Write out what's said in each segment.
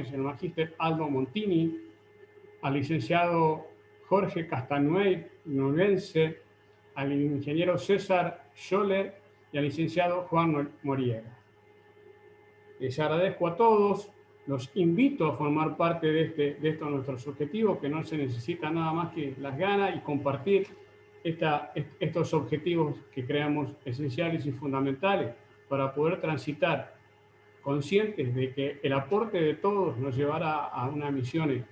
Vázquez, el magíster Aldo Montini, al licenciado Jorge Castanuevense, al ingeniero César Scholler y al licenciado Juan Moriega. Les agradezco a todos, los invito a formar parte de estos nuestros objetivos, que no se necesita nada más que las ganas y compartir estos objetivos que creamos esenciales y fundamentales para poder transitar conscientes de que el aporte de todos nos llevará a una misión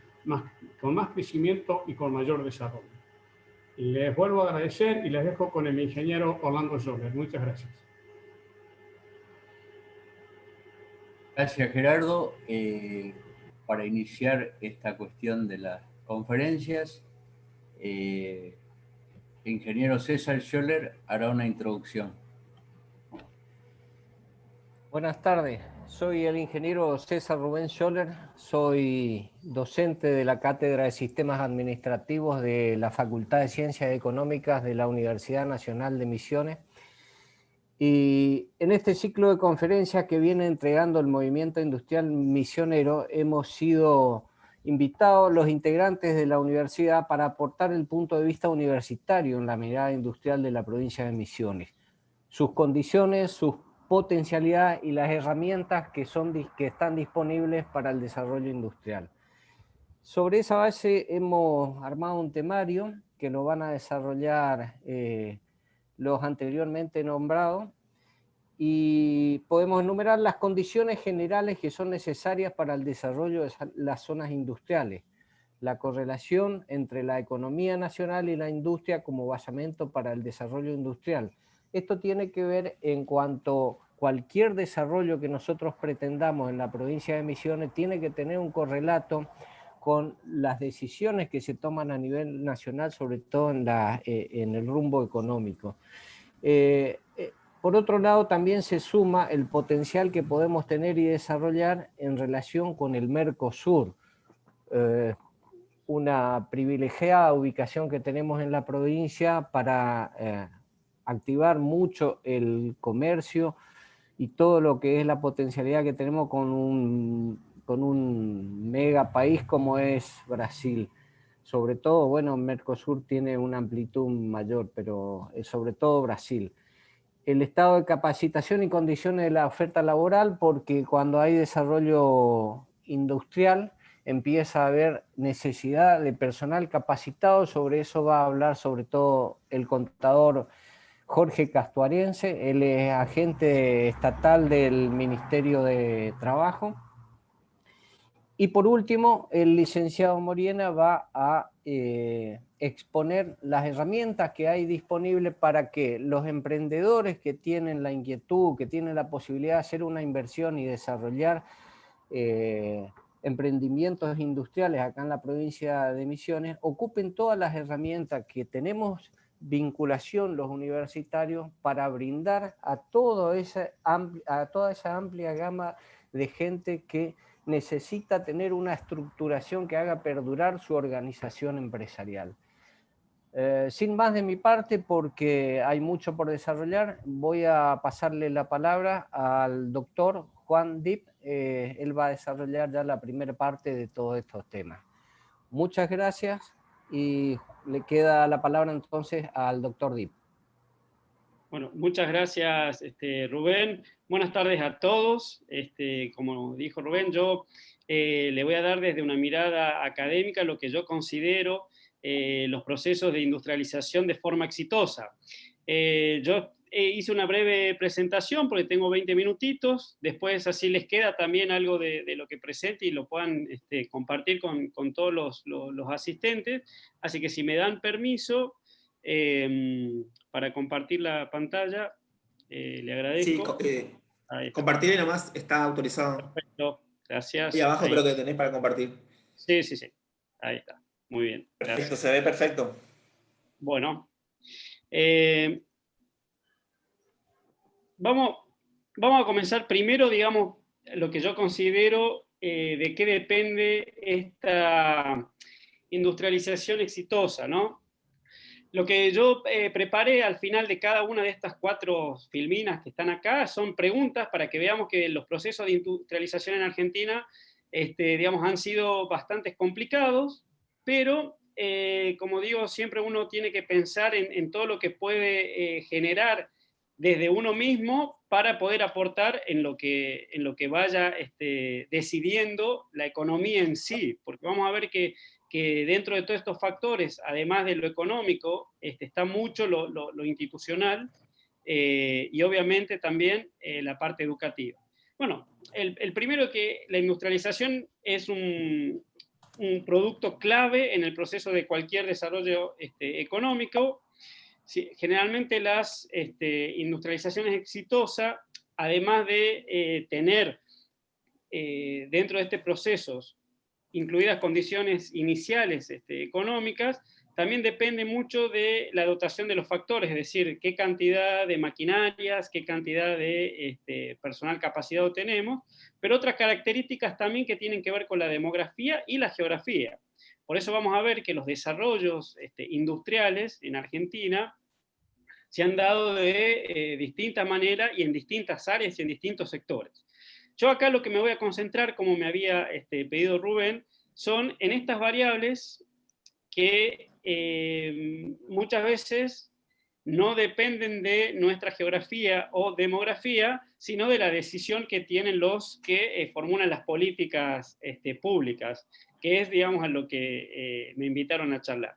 con más crecimiento y con mayor desarrollo. Les vuelvo a agradecer y les dejo con el ingeniero Orlando Scholler. Muchas gracias. Gracias, Gerardo. Para iniciar esta cuestión de las conferencias, el ingeniero César Scholler hará una introducción. Buenas tardes, soy el ingeniero César Rubén Scholler, soy docente de la Cátedra de Sistemas Administrativos de la Facultad de Ciencias Económicas de la Universidad Nacional de Misiones. Y en este ciclo de conferencias que viene entregando el Movimiento Industrial Misionero, hemos sido invitados los integrantes de la universidad para aportar el punto de vista universitario en la mirada industrial de la provincia de Misiones, sus condiciones, sus potencialidades y las herramientas que están disponibles para el desarrollo industrial. Sobre esa base hemos armado un temario que lo van a desarrollar los anteriormente nombrados, y podemos enumerar las condiciones generales que son necesarias para el desarrollo de las zonas industriales, la correlación entre la economía nacional y la industria como basamento para el desarrollo industrial. Esto tiene que ver en cuanto cualquier desarrollo que nosotros pretendamos en la provincia de Misiones tiene que tener un correlato con las decisiones que se toman a nivel nacional, sobre todo en el rumbo económico. Por otro lado, también se suma el potencial que podemos tener y desarrollar en relación con el Mercosur, una privilegiada ubicación que tenemos en la provincia para activar mucho el comercio y todo lo que es la potencialidad que tenemos con un mega país como es Brasil. Sobre todo, bueno, Mercosur tiene una amplitud mayor, pero sobre todo Brasil. El estado de capacitación y condiciones de la oferta laboral, porque cuando hay desarrollo industrial empieza a haber necesidad de personal capacitado. Sobre eso va a hablar sobre todo el contador Jorge Castuariense, él es agente estatal del Ministerio de Trabajo. Y por último, el licenciado Moriena va a exponer las herramientas que hay disponibles para que los emprendedores que tienen la inquietud, que tienen la posibilidad de hacer una inversión y desarrollar emprendimientos industriales acá en la provincia de Misiones, ocupen todas las herramientas que tenemos vinculación los universitarios para brindar a toda esa amplia gama de gente que necesita tener una estructuración que haga perdurar su organización empresarial. Sin más de mi parte, porque hay mucho por desarrollar, voy a pasarle la palabra al doctor Juan Dip. Él va a desarrollar ya la primera parte de todos estos temas. Muchas gracias y le queda la palabra entonces al doctor Dip. Bueno, muchas gracias, Rubén. Buenas tardes a todos. Como dijo Rubén, yo le voy a dar desde una mirada académica lo que yo considero los procesos de industrialización de forma exitosa. Yo hice una breve presentación porque tengo 20 minutitos, después así les queda también algo de lo que presente y lo puedan compartir con todos los asistentes. Así que si me dan permiso para compartir la pantalla, le agradezco. Sí, compartir y nomás está autorizado. Perfecto, gracias. Y abajo ahí. creo que tenés para compartir. Sí, ahí está, muy bien. Perfecto, Gracias. se ve perfecto. Bueno, vamos a comenzar primero, digamos, lo que yo considero de qué depende esta industrialización exitosa, ¿no? Lo que yo preparé al final de cada una de estas 4 filminas que están acá son preguntas para que veamos que los procesos de industrialización en Argentina digamos, han sido bastante complicados, pero como digo, siempre uno tiene que pensar en todo lo que puede generar desde uno mismo para poder aportar en lo que vaya decidiendo la economía en sí, porque vamos a ver que dentro de todos estos factores, además de lo económico, está mucho lo institucional y obviamente también la parte educativa. Bueno, el primero, que la industrialización es un producto clave en el proceso de cualquier desarrollo económico. Sí, generalmente las industrializaciones exitosas, además de tener dentro de este proceso incluidas condiciones iniciales económicas, también depende mucho de la dotación de los factores, es decir, qué cantidad de maquinarias, qué cantidad de personal capacitado tenemos, pero otras características también que tienen que ver con la demografía y la geografía. Por eso vamos a ver que los desarrollos industriales en Argentina se han dado de distintas maneras y en distintas áreas y en distintos sectores. Yo acá lo que me voy a concentrar, como me había pedido Rubén, son en estas variables que muchas veces no dependen de nuestra geografía o demografía, sino de la decisión que tienen los que formulan las políticas públicas, que es, digamos, a lo que me invitaron a charlar.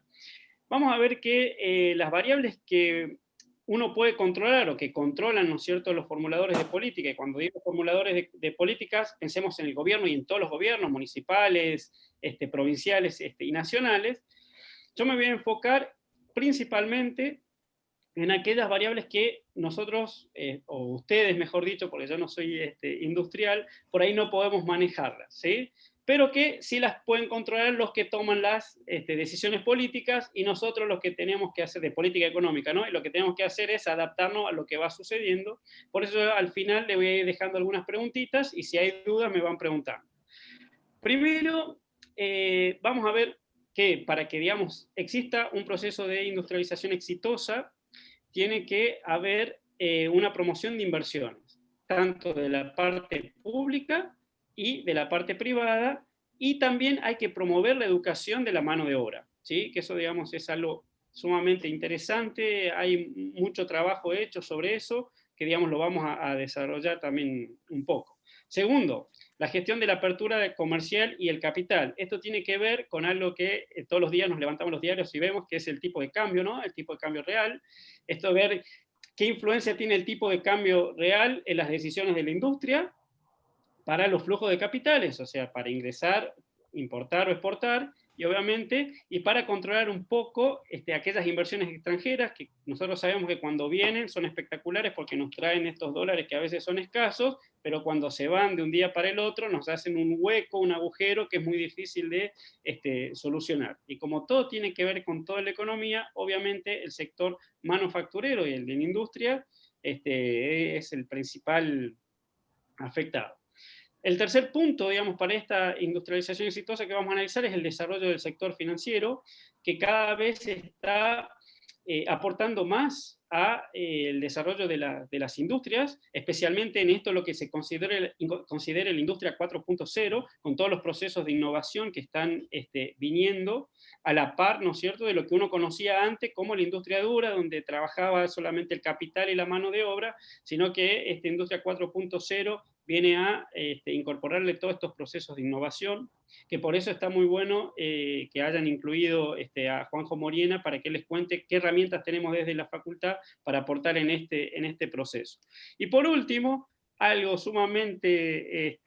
Vamos a ver que las variables que uno puede controlar o que controlan, ¿no es cierto?, los formuladores de política, y cuando digo formuladores de políticas, pensemos en el gobierno y en todos los gobiernos, municipales, provinciales y nacionales. Yo me voy a enfocar principalmente en aquellas variables que nosotros, o ustedes mejor dicho, porque yo no soy industrial, por ahí no podemos manejarlas, ¿sí? Pero que sí las pueden controlar los que toman las decisiones políticas y nosotros los que tenemos que hacer de política económica, ¿no? Y lo que tenemos que hacer es adaptarnos a lo que va sucediendo. Por eso al final le voy a ir dejando algunas preguntitas y si hay dudas me van preguntando. Primero, vamos a ver que para que, digamos, exista un proceso de industrialización exitosa, tiene que haber una promoción de inversiones, tanto de la parte pública y de la parte privada, y también hay que promover la educación de la mano de obra, ¿sí? Que eso, digamos, es algo sumamente interesante, hay mucho trabajo hecho sobre eso, que, digamos, lo vamos a desarrollar también un poco. Segundo, la gestión de la apertura comercial y el capital. Esto tiene que ver con algo que todos los días nos levantamos los diarios y vemos, que es el tipo de cambio, ¿no? El tipo de cambio real. Esto de ver qué influencia tiene el tipo de cambio real en las decisiones de la industria para los flujos de capitales, o sea, para ingresar, importar o exportar, y obviamente, y para controlar un poco aquellas inversiones extranjeras que nosotros sabemos que cuando vienen son espectaculares porque nos traen estos dólares que a veces son escasos, pero cuando se van de un día para el otro nos hacen un hueco, un agujero que es muy difícil de solucionar. Y como todo tiene que ver con toda la economía, obviamente el sector manufacturero y el de la industria es el principal afectado. El tercer punto, digamos, para esta industrialización exitosa que vamos a analizar es el desarrollo del sector financiero, que cada vez está aportando más al desarrollo de las industrias, especialmente en esto lo que se considera la industria 4.0, con todos los procesos de innovación que están viniendo a la par, ¿no es cierto?, de lo que uno conocía antes como la industria dura, donde trabajaba solamente el capital y la mano de obra, sino que esta industria 4.0 viene a incorporarle todos estos procesos de innovación, que por eso está muy bueno que hayan incluido a Juanjo Moriena para que les cuente qué herramientas tenemos desde la facultad para aportar en este proceso. Y por último, algo sumamente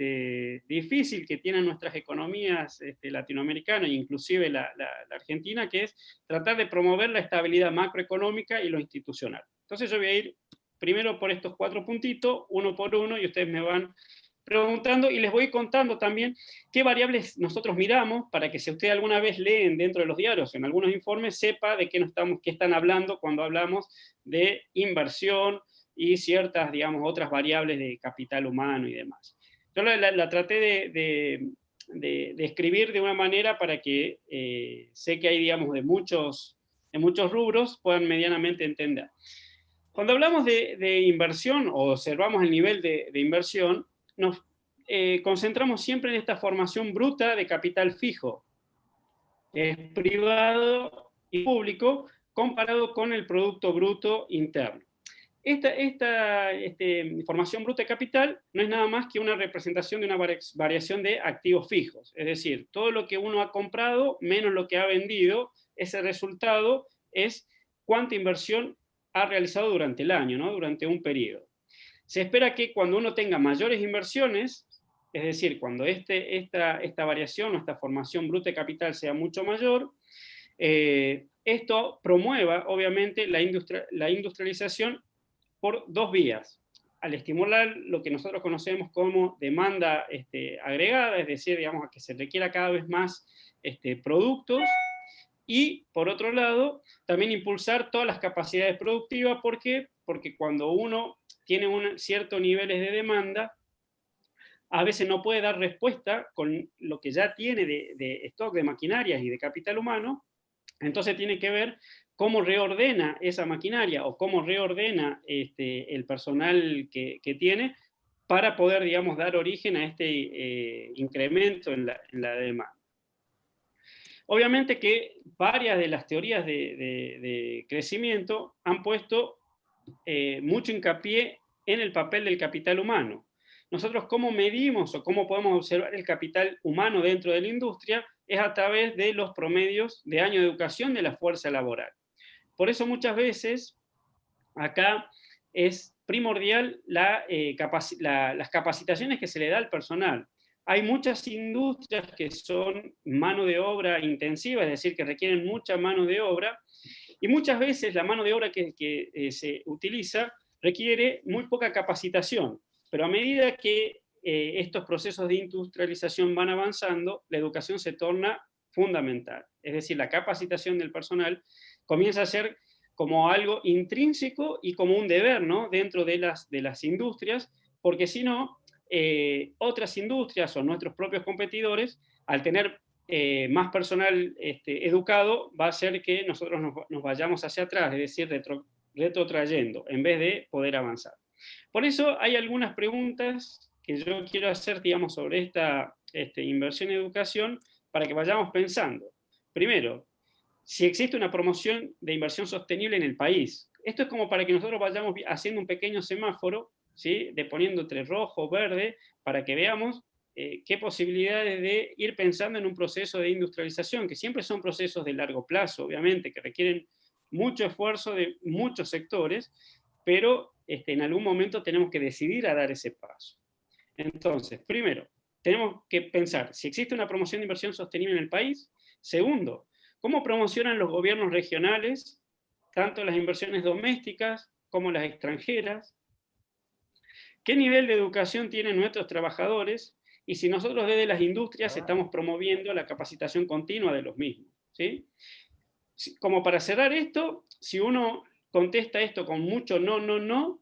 difícil que tienen nuestras economías latinoamericanas e inclusive la Argentina, que es tratar de promover la estabilidad macroeconómica y lo institucional. Entonces yo voy a ir primero por estos 4 puntitos, uno por uno, y ustedes me van preguntando, y les voy contando también qué variables nosotros miramos, para que si ustedes alguna vez leen dentro de los diarios, en algunos informes, sepa de qué están hablando cuando hablamos de inversión y ciertas, digamos, otras variables de capital humano y demás. Yo la traté de escribir de una manera para que sé que hay, digamos, de muchos rubros, puedan medianamente entender. Cuando hablamos de inversión o observamos el nivel de inversión, concentramos siempre en esta formación bruta de capital fijo, que es privado y público, comparado con el Producto Bruto Interno. Esta formación bruta de capital no es nada más que una representación de una variación de activos fijos, es decir, todo lo que uno ha comprado menos lo que ha vendido, ese resultado es cuánta inversión ha realizado durante el año, ¿no? Durante un periodo. Se espera que cuando uno tenga mayores inversiones, es decir, cuando esta variación o esta formación bruta de capital sea mucho mayor, esto promueva, obviamente, la industrialización por dos vías. Al estimular lo que nosotros conocemos como demanda agregada, es decir, digamos, a que se requiera cada vez más productos, y, por otro lado, también impulsar todas las capacidades productivas. ¿Por qué? Porque cuando uno tiene ciertos niveles de demanda, a veces no puede dar respuesta con lo que ya tiene de stock de maquinarias y de capital humano, entonces tiene que ver cómo reordena esa maquinaria o cómo reordena el personal que tiene para poder, digamos, dar origen a este incremento en la demanda. Obviamente que varias de las teorías de crecimiento han puesto mucho hincapié en el papel del capital humano. Nosotros, ¿cómo medimos o cómo podemos observar el capital humano dentro de la industria? Es a través de los promedios de año de educación de la fuerza laboral. Por eso muchas veces acá es primordial las capacitaciones que se le da al personal. Hay muchas industrias que son mano de obra intensiva, es decir, que requieren mucha mano de obra, y muchas veces la mano de obra que se utiliza requiere muy poca capacitación, pero a medida que estos procesos de industrialización van avanzando, la educación se torna fundamental. Es decir, la capacitación del personal comienza a ser como algo intrínseco y como un deber, ¿no? Dentro de las industrias, porque si no, otras industrias o nuestros propios competidores, al tener más personal educado, va a hacer que nosotros nos vayamos hacia atrás, es decir, retrotrayendo, en vez de poder avanzar. Por eso hay algunas preguntas que yo quiero hacer, digamos, sobre esta inversión en educación, para que vayamos pensando. Primero, si existe una promoción de inversión sostenible en el país. Esto es como para que nosotros vayamos haciendo un pequeño semáforo, ¿sí? De poniendo entre rojo, verde, para que veamos qué posibilidades de ir pensando en un proceso de industrialización, que siempre son procesos de largo plazo, obviamente, que requieren mucho esfuerzo de muchos sectores, pero en algún momento tenemos que decidir a dar ese paso. Entonces, primero, tenemos que pensar si existe una promoción de inversión sostenible en el país. Segundo, ¿cómo promocionan los gobiernos regionales tanto las inversiones domésticas como las extranjeras? ¿Qué nivel de educación tienen nuestros trabajadores? Y si nosotros desde las industrias estamos promoviendo la capacitación continua de los mismos, ¿sí? Como para cerrar esto, si uno contesta esto con mucho no, no, no,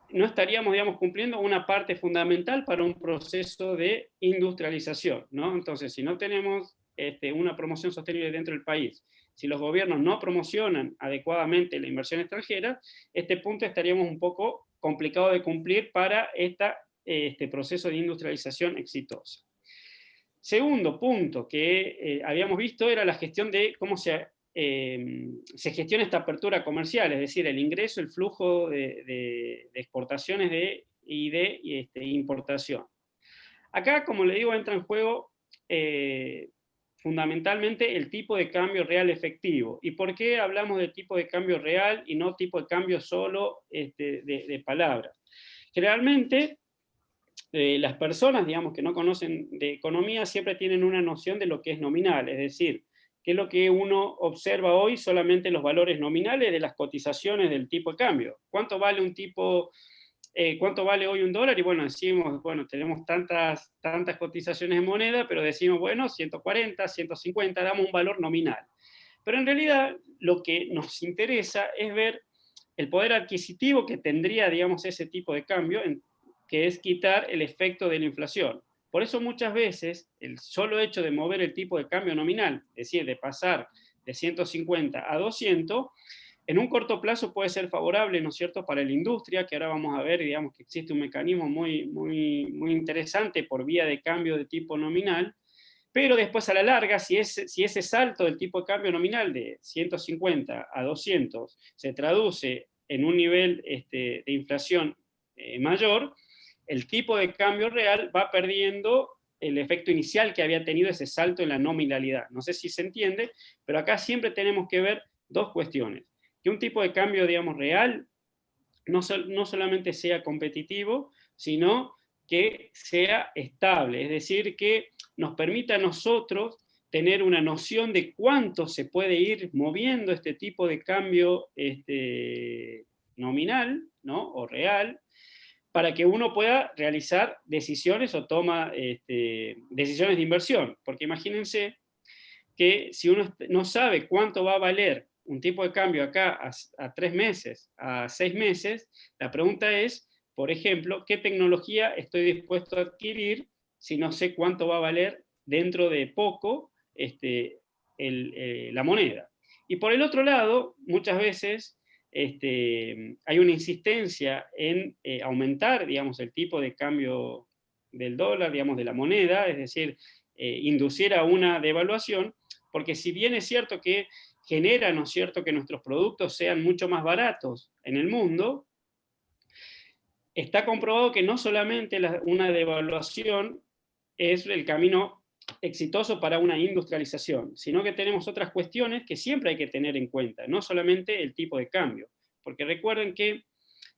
no estaríamos, digamos, cumpliendo una parte fundamental para un proceso de industrialización, ¿no? Entonces, si no tenemos una promoción sostenible dentro del país, si los gobiernos no promocionan adecuadamente la inversión extranjera, este punto estaríamos un poco complicado de cumplir para este proceso de industrialización exitosa. Segundo punto que habíamos visto era la gestión de cómo se gestiona esta apertura comercial, es decir, el ingreso, el flujo de exportaciones y de importación. Acá, como le digo, entra en juego fundamentalmente el tipo de cambio real efectivo. ¿Y por qué hablamos de tipo de cambio real y no tipo de cambio solo de palabras? Generalmente, las personas, digamos, que no conocen de economía siempre tienen una noción de lo que es nominal, es decir, que es lo que uno observa hoy solamente los valores nominales de las cotizaciones del tipo de cambio. ¿Cuánto vale cuánto vale hoy un dólar? Y bueno, decimos, bueno, tenemos tantas cotizaciones en moneda, pero decimos, bueno, 140, 150, damos un valor nominal. Pero en realidad lo que nos interesa es ver el poder adquisitivo que tendría, digamos, ese tipo de cambio, que es quitar el efecto de la inflación. Por eso muchas veces el solo hecho de mover el tipo de cambio nominal, es decir, de pasar de 150 a 200, En un corto plazo puede ser favorable, ¿no es cierto?, para la industria, que ahora vamos a ver, digamos, que existe un mecanismo muy interesante por vía de cambio de tipo nominal, pero después a la larga, si ese salto del tipo de cambio nominal de 150 a 200 se traduce en un nivel de inflación mayor, el tipo de cambio real va perdiendo el efecto inicial que había tenido ese salto en la nominalidad. No sé si se entiende, pero acá siempre tenemos que ver dos cuestiones. Que un tipo de cambio, digamos, real no solamente sea competitivo, sino que sea estable, es decir, que nos permita a nosotros tener una noción de cuánto se puede ir moviendo este tipo de cambio nominal, ¿no?, o real, para que uno pueda realizar decisiones o toma decisiones de inversión. Porque imagínense que si uno no sabe cuánto va a valer un tipo de cambio acá a 3 meses, a 6 meses, la pregunta es, por ejemplo, ¿qué tecnología estoy dispuesto a adquirir si no sé cuánto va a valer dentro de poco la moneda? Y por el otro lado, muchas veces hay una insistencia en aumentar, digamos, el tipo de cambio del dólar, digamos, de la moneda, es decir, inducir a una devaluación, porque si bien es cierto que genera, ¿no es cierto?, que nuestros productos sean mucho más baratos en el mundo, está comprobado que no solamente una devaluación es el camino exitoso para una industrialización, sino que tenemos otras cuestiones que siempre hay que tener en cuenta, no solamente el tipo de cambio. Porque recuerden que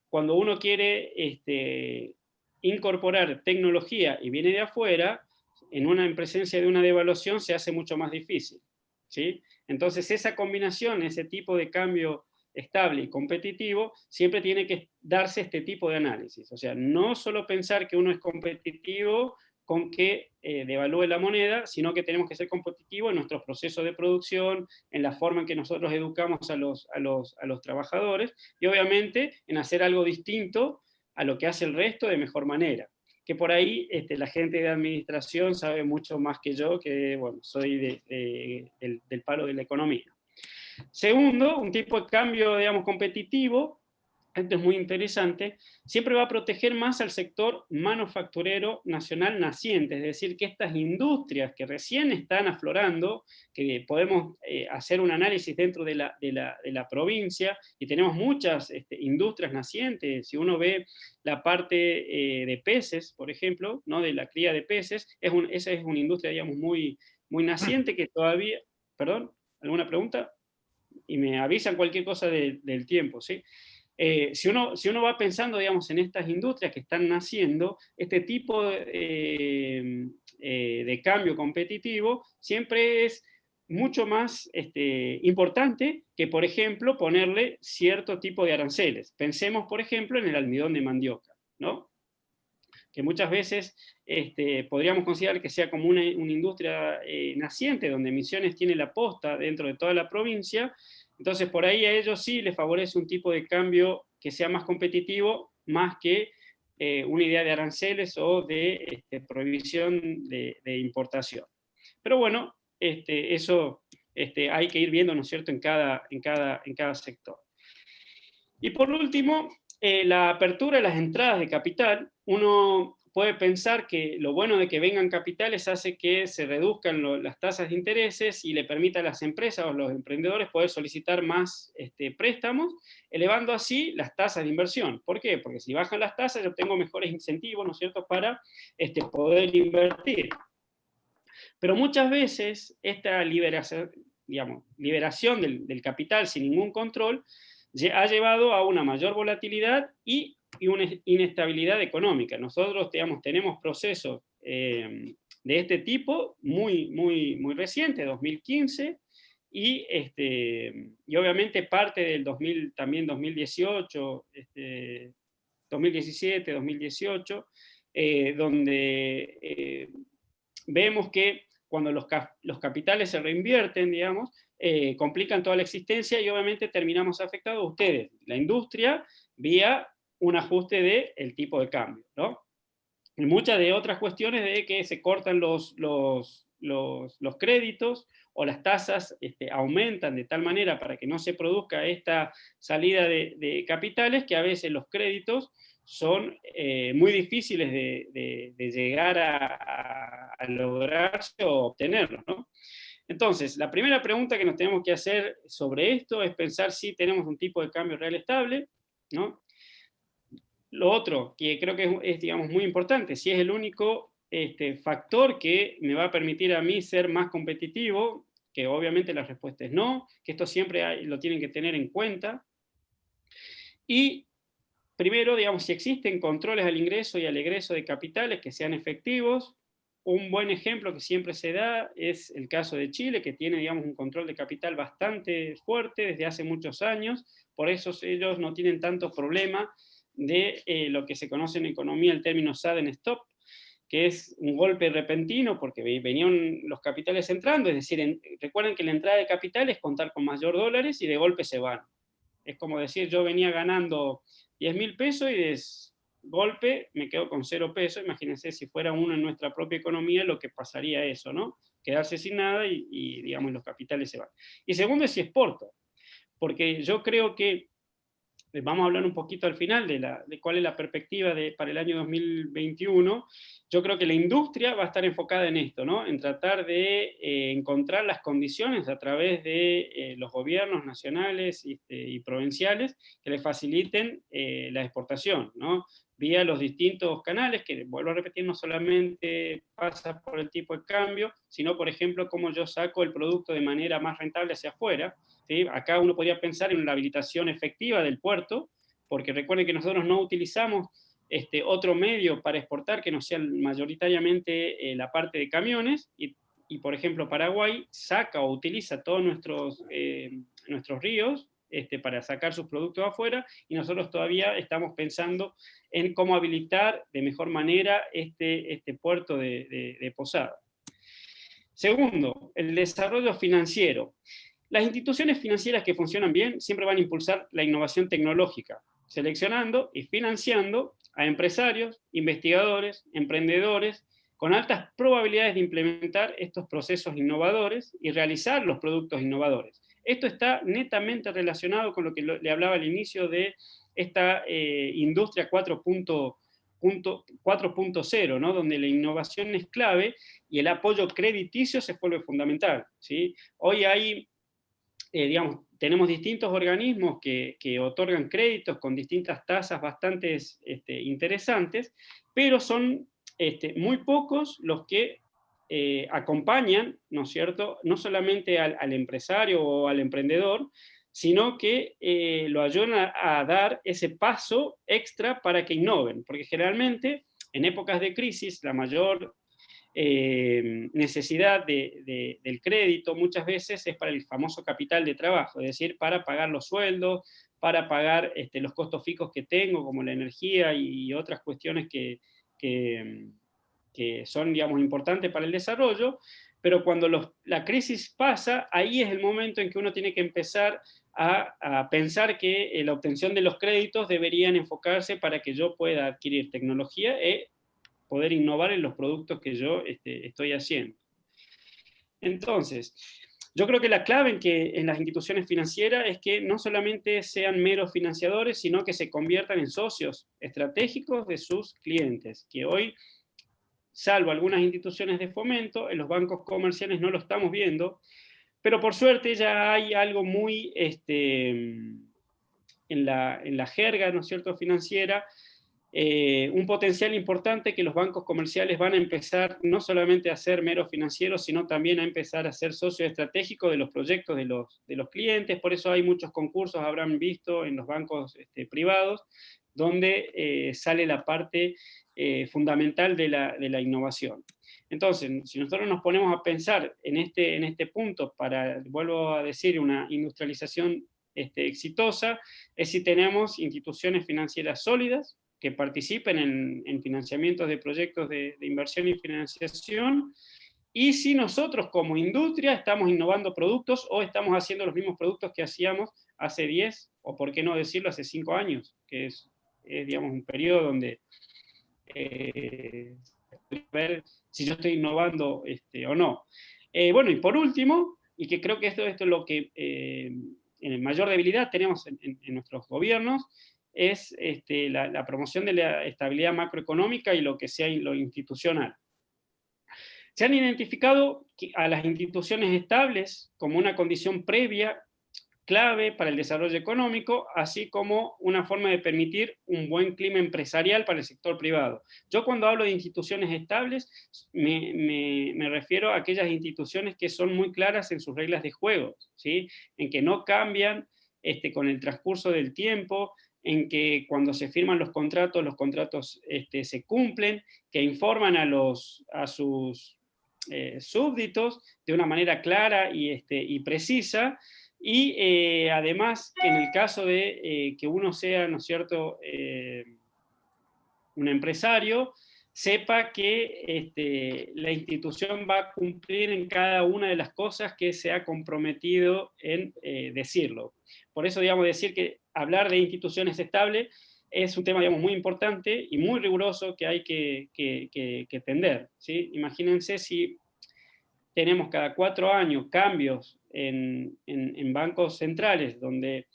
cuando uno quiere incorporar tecnología y viene de afuera, en presencia de una devaluación se hace mucho más difícil, ¿sí? Entonces esa combinación, ese tipo de cambio estable y competitivo, siempre tiene que darse este tipo de análisis. O sea, no solo pensar que uno es competitivo con que devalúe la moneda, sino que tenemos que ser competitivos en nuestros procesos de producción, en la forma en que nosotros educamos a los trabajadores, y obviamente en hacer algo distinto a lo que hace el resto de mejor manera. Que por ahí la gente de administración sabe mucho más que yo, que bueno, soy del palo de la economía. Segundo, un tipo de cambio, digamos, competitivo, esto es muy interesante, siempre va a proteger más al sector manufacturero nacional naciente, es decir, que estas industrias que recién están aflorando, que podemos hacer un análisis dentro de la provincia, y tenemos muchas industrias nacientes. Si uno ve la parte de peces, por ejemplo, ¿no?, de la cría de peces, esa es una industria, digamos, muy naciente que todavía... ¿Perdón? ¿Alguna pregunta? Y me avisan cualquier cosa del tiempo, ¿sí? Si uno va pensando, digamos, en estas industrias que están naciendo, este tipo de cambio competitivo siempre es mucho más importante que, por ejemplo, ponerle cierto tipo de aranceles. Pensemos, por ejemplo, en el almidón de mandioca, ¿no?, que muchas veces podríamos considerar que sea como una industria naciente, donde Misiones tiene la posta dentro de toda la provincia. Entonces por ahí a ellos sí les favorece un tipo de cambio que sea más competitivo, más que una idea de aranceles o de prohibición de importación. Pero bueno, eso hay que ir viendo, ¿no es cierto?, en cada sector. Y por último, la apertura de las entradas de capital. Uno puede pensar que lo bueno de que vengan capitales hace que se reduzcan las tasas de intereses y le permita a las empresas o los emprendedores poder solicitar más préstamos, elevando así las tasas de inversión. ¿Por qué? Porque si bajan las tasas yo tengo mejores incentivos, ¿no es cierto?, para poder invertir. Pero muchas veces esta liberación del capital sin ningún control ha llevado a una mayor volatilidad y una inestabilidad económica. Nosotros, digamos, tenemos procesos de este tipo muy recientes, 2015, y obviamente parte del también 2018, 2017, 2018, donde vemos que cuando los capitales se reinvierten, digamos, complican toda la existencia y obviamente terminamos afectados ustedes, la industria, vía un ajuste del tipo de cambio, ¿no? Y muchas de otras cuestiones de que se cortan los créditos o las tasas aumentan de tal manera para que no se produzca esta salida de capitales, que a veces los créditos son muy difíciles de llegar a lograrse o obtenerlos, ¿no? Entonces, la primera pregunta que nos tenemos que hacer sobre esto es pensar si tenemos un tipo de cambio real estable, ¿no? Lo otro, que creo que es digamos, muy importante, si es el único factor que me va a permitir a mí ser más competitivo, que obviamente la respuesta es no, que esto siempre lo tienen que tener en cuenta. Y primero, digamos, si existen controles al ingreso y al egreso de capitales que sean efectivos. Un buen ejemplo que siempre se da es el caso de Chile, que tiene, digamos, un control de capital bastante fuerte desde hace muchos años, por eso ellos no tienen tanto problema de lo que se conoce en economía el término sudden stop, que es un golpe repentino porque venían los capitales entrando, es decir, recuerden que la entrada de capital es contar con mayor dólares y de golpe se van. Es como decir, yo venía ganando 10.000 pesos y de golpe me quedo con 0 pesos. Imagínense si fuera uno en nuestra propia economía, lo que pasaría eso, ¿no? Quedarse sin nada y digamos, los capitales se van. Y segundo es si exporto, porque yo creo que vamos a hablar un poquito al final de cuál es la perspectiva para el año 2021. Yo creo que la industria va a estar enfocada en esto, ¿no? En tratar de encontrar las condiciones a través de los gobiernos nacionales y provinciales que le faciliten la exportación, ¿no? Vía los distintos canales, que vuelvo a repetir, no solamente pasa por el tipo de cambio, sino, por ejemplo, cómo yo saco el producto de manera más rentable hacia afuera. ¿Sí? Acá uno podría pensar en la habilitación efectiva del puerto, porque recuerden que nosotros no utilizamos otro medio para exportar que no sea mayoritariamente la parte de camiones, y por ejemplo Paraguay saca o utiliza todos nuestros ríos para sacar sus productos afuera, y nosotros todavía estamos pensando en cómo habilitar de mejor manera este puerto de Posada. Segundo, el desarrollo financiero. Las instituciones financieras que funcionan bien siempre van a impulsar la innovación tecnológica, seleccionando y financiando a empresarios, investigadores, emprendedores, con altas probabilidades de implementar estos procesos innovadores y realizar los productos innovadores. Esto está netamente relacionado con lo que le hablaba al inicio de esta industria 4.0, ¿no? Donde la innovación es clave y el apoyo crediticio se vuelve fundamental, ¿sí? Hoy hay digamos, tenemos distintos organismos que otorgan créditos con distintas tasas bastante interesantes, pero son muy pocos los que acompañan, ¿no es cierto?, no solamente al empresario o al emprendedor, sino que lo ayudan a dar ese paso extra para que innoven, porque generalmente en épocas de crisis la mayor necesidad del crédito muchas veces es para el famoso capital de trabajo, es decir, para pagar los sueldos, para pagar los costos fijos que tengo, como la energía y otras cuestiones que son, digamos, importantes para el desarrollo, pero cuando la crisis pasa, ahí es el momento en que uno tiene que empezar a pensar que la obtención de los créditos deberían enfocarse para que yo pueda adquirir tecnología poder innovar en los productos que yo estoy haciendo. Entonces, yo creo que la clave en las instituciones financieras es que no solamente sean meros financiadores, sino que se conviertan en socios estratégicos de sus clientes, que hoy, salvo algunas instituciones de fomento, en los bancos comerciales no lo estamos viendo, pero por suerte ya hay algo muy en la jerga, ¿no es cierto?, financiera, un potencial importante que los bancos comerciales van a empezar no solamente a ser meros financieros, sino también a empezar a ser socios estratégicos de los proyectos de los clientes. Por eso hay muchos concursos, habrán visto, en los bancos privados, donde sale la parte fundamental de la innovación. Entonces, si nosotros nos ponemos a pensar en este punto para, vuelvo a decir, una industrialización exitosa, es si tenemos instituciones financieras sólidas, que participen en financiamientos de proyectos de inversión y financiación, y si nosotros como industria estamos innovando productos o estamos haciendo los mismos productos que hacíamos hace 10, o por qué no decirlo, hace 5 años, que es digamos, un periodo donde ver si yo estoy innovando o no. Bueno, y por último, y que creo que esto es lo que en mayor debilidad tenemos en nuestros gobiernos, es la promoción de la estabilidad macroeconómica y lo que sea lo institucional. Se han identificado a las instituciones estables como una condición previa, clave para el desarrollo económico, así como una forma de permitir un buen clima empresarial para el sector privado. Yo cuando hablo de instituciones estables, me refiero a aquellas instituciones que son muy claras en sus reglas de juego, ¿sí? En que no cambian con el transcurso del tiempo, en que cuando se firman los contratos se cumplen, que informan a sus súbditos de una manera clara y precisa, y además que en el caso de que uno sea, ¿no es cierto?, un empresario, sepa que la institución va a cumplir en cada una de las cosas que se ha comprometido en decirlo. Por eso, digamos, decir que hablar de instituciones estables es un tema, digamos, muy importante y muy riguroso que hay que tender, ¿sí? Imagínense si tenemos cada 4 años cambios en bancos centrales, donde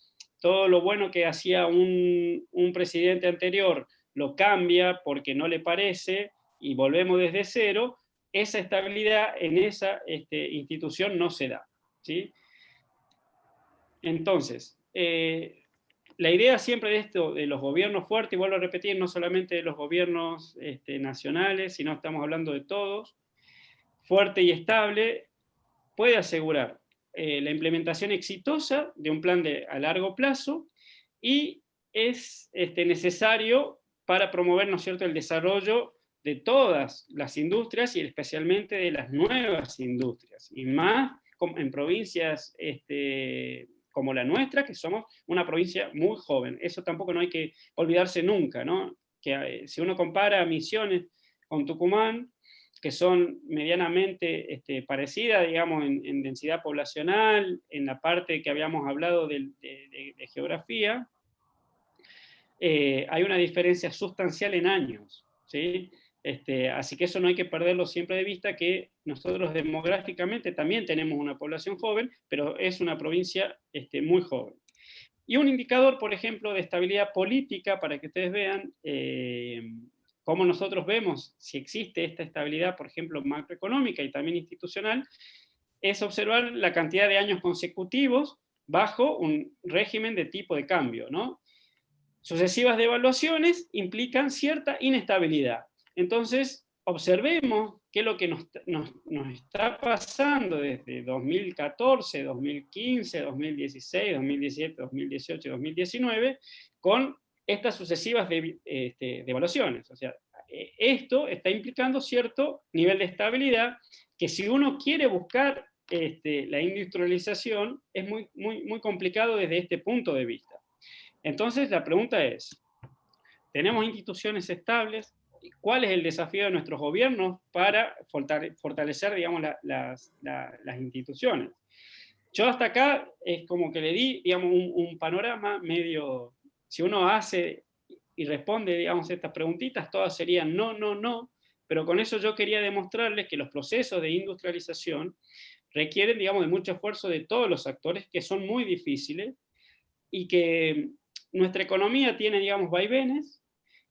todo lo bueno que hacía un presidente anterior lo cambia porque no le parece y volvemos desde cero, esa estabilidad en esa institución no se da, ¿sí? Entonces, la idea siempre de esto, de los gobiernos fuertes, y vuelvo a repetir, no solamente de los gobiernos nacionales, sino estamos hablando de todos, fuerte y estable, puede asegurar la implementación exitosa de un plan a largo plazo y es necesario para promover, ¿no es cierto?, el desarrollo de todas las industrias y especialmente de las nuevas industrias, y más en provincias como la nuestra, que somos una provincia muy joven. Eso tampoco no hay que olvidarse nunca, ¿no? Que si uno compara Misiones con Tucumán, que son medianamente parecidas, digamos, en densidad poblacional, en la parte que habíamos hablado de geografía, hay una diferencia sustancial en años, ¿sí? Así que eso no hay que perderlo siempre de vista, que nosotros demográficamente también tenemos una población joven, pero es una provincia muy joven. Y un indicador, por ejemplo, de estabilidad política, para que ustedes vean cómo nosotros vemos si existe esta estabilidad, por ejemplo, macroeconómica y también institucional, es observar la cantidad de años consecutivos bajo un régimen de tipo de cambio, ¿no? Sucesivas devaluaciones implican cierta inestabilidad. Entonces, observemos qué es lo que nos está pasando desde 2014, 2015, 2016, 2017, 2018 y 2019 con estas sucesivas devaluaciones. O sea, esto está implicando cierto nivel de estabilidad que si uno quiere buscar la industrialización es muy complicado desde este punto de vista. Entonces la pregunta es, ¿tenemos instituciones estables? ¿Cuál es el desafío de nuestros gobiernos para fortalecer, digamos, las instituciones? Yo hasta acá es como que le di, digamos, un panorama medio, si uno hace y responde, digamos, estas preguntitas, todas serían no, no, no, pero con eso yo quería demostrarles que los procesos de industrialización requieren, digamos, de mucho esfuerzo de todos los actores, que son muy difíciles, y que nuestra economía tiene, digamos, vaivenes,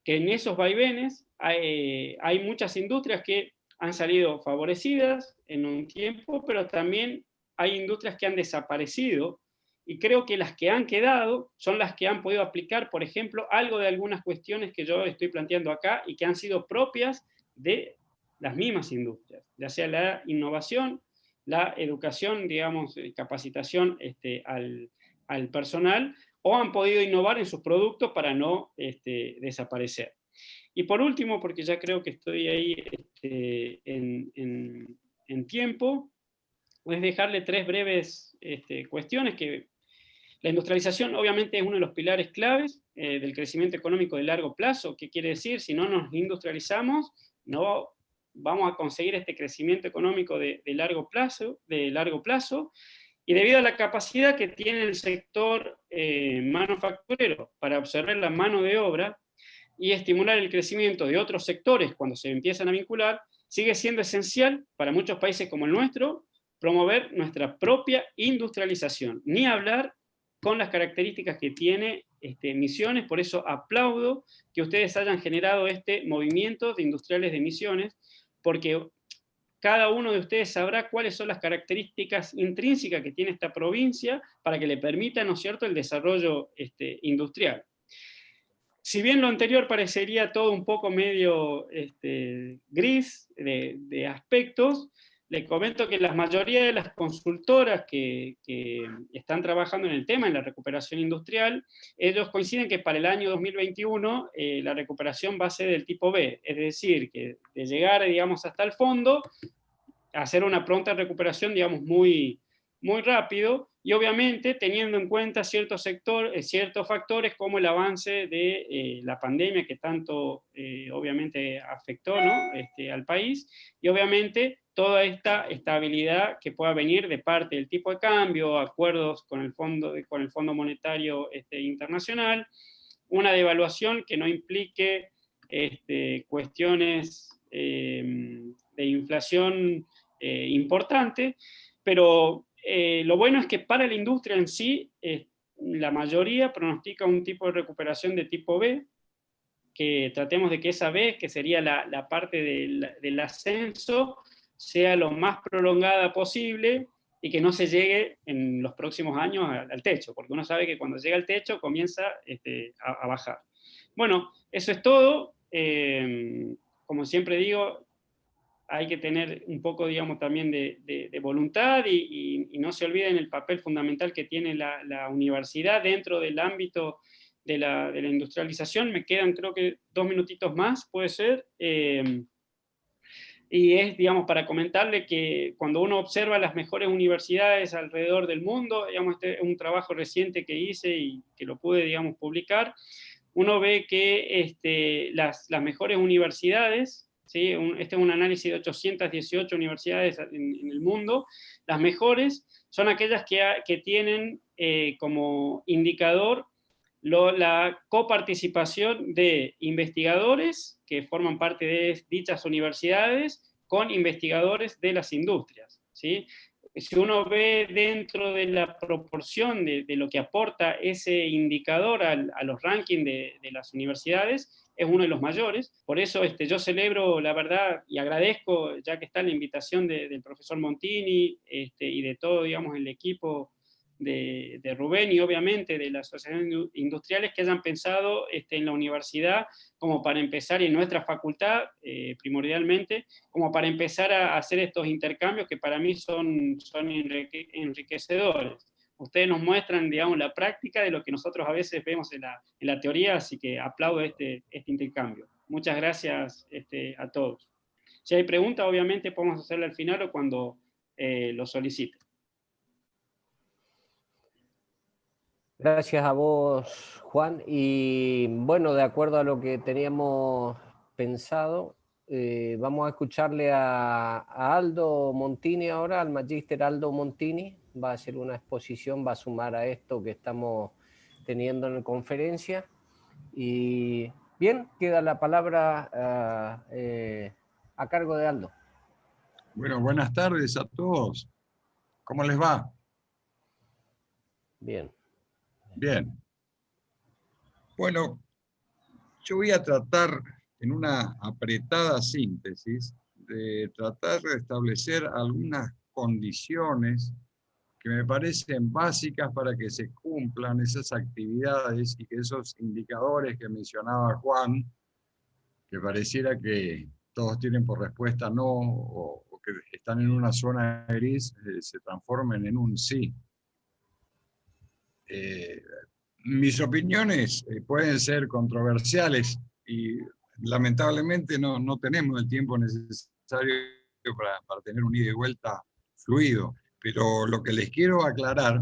que en esos vaivenes hay muchas industrias que han salido favorecidas en un tiempo, pero también hay industrias que han desaparecido, y creo que las que han quedado son las que han podido aplicar, por ejemplo, algo de algunas cuestiones que yo estoy planteando acá y que han sido propias de las mismas industrias, ya sea la innovación, la educación, digamos, capacitación al personal, o han podido innovar en sus productos para no desaparecer. Y por último, porque ya creo que estoy ahí en tiempo, es dejarle 3 breves cuestiones que la industrialización obviamente es uno de los pilares claves del crecimiento económico de largo plazo. ¿Qué quiere decir? Si no nos industrializamos, no vamos a conseguir este crecimiento económico de largo plazo, y debido a la capacidad que tiene el sector manufacturero para absorber la mano de obra y estimular el crecimiento de otros sectores cuando se empiezan a vincular, sigue siendo esencial para muchos países como el nuestro promover nuestra propia industrialización, ni hablar con las características que tiene Misiones. Por eso aplaudo que ustedes hayan generado este movimiento de industriales de Misiones, porque cada uno de ustedes sabrá cuáles son las características intrínsecas que tiene esta provincia para que le permita, ¿no es cierto?, el desarrollo industrial. Si bien lo anterior parecería todo un poco medio gris de aspectos, les comento que la mayoría de las consultoras que están trabajando en el tema, en la recuperación industrial, ellos coinciden que para el año 2021 la recuperación va a ser del tipo B, es decir, que de llegar, digamos, hasta el fondo, hacer una pronta recuperación, digamos, muy rápido, y obviamente teniendo en cuenta ciertos factores como el avance de la pandemia que tanto obviamente afectó, ¿no?, al país, y obviamente toda esta estabilidad que pueda venir de parte del tipo de cambio, acuerdos con el Fondo Monetario Internacional, una devaluación que no implique cuestiones de inflación importante, pero lo bueno es que para la industria en sí, la mayoría pronostica un tipo de recuperación de tipo B, que tratemos de que esa B, que sería la parte del ascenso, sea lo más prolongada posible y que no se llegue en los próximos años al techo, porque uno sabe que cuando llega al techo comienza a bajar. Bueno, eso es todo. Como siempre digo, hay que tener un poco, digamos, también de voluntad y no se olviden el papel fundamental que tiene la universidad dentro del ámbito de la industrialización. Me quedan, creo que 2 minutitos más, puede ser. Y es, digamos, para comentarle que cuando uno observa las mejores universidades alrededor del mundo, digamos, este es un trabajo reciente que hice y que lo pude, digamos, publicar, uno ve que las mejores universidades, ¿sí? Este es un análisis de 818 universidades en el mundo, las mejores son aquellas que tienen como indicador la coparticipación de investigadores que forman parte de dichas universidades con investigadores de las industrias, ¿sí? Si uno ve dentro de la proporción de lo que aporta ese indicador a los rankings de las universidades, es uno de los mayores. Por eso yo celebro, la verdad, y agradezco, ya que está la invitación del profesor Montini y de todo, digamos, el equipo de Rubén y obviamente de las asociaciones industriales, que hayan pensado en la universidad como para empezar, y en nuestra facultad primordialmente, como para empezar a hacer estos intercambios que para mí son enriquecedores. Ustedes nos muestran, digamos, la práctica de lo que nosotros a veces vemos en la teoría, así que aplaudo este intercambio. Muchas gracias a todos. Si hay preguntas, obviamente podemos hacerla al final o cuando lo solicite. Gracias a vos, Juan. Y bueno, de acuerdo a lo que teníamos pensado, vamos a escucharle a Aldo Montini ahora, al magíster Aldo Montini. Va a hacer una exposición, va a sumar a esto que estamos teniendo en la conferencia. Y bien, queda la palabra a cargo de Aldo. Bueno, buenas tardes a todos. ¿Cómo les va? Bien. Bien. Bueno, yo voy a tratar en una apretada síntesis de tratar de establecer algunas condiciones que me parecen básicas para que se cumplan esas actividades y que esos indicadores que mencionaba Juan, que pareciera que todos tienen por respuesta no o que están en una zona gris, se transformen en un sí. Mis opiniones pueden ser controversiales y lamentablemente no tenemos el tiempo necesario para tener un ida y vuelta fluido, pero lo que les quiero aclarar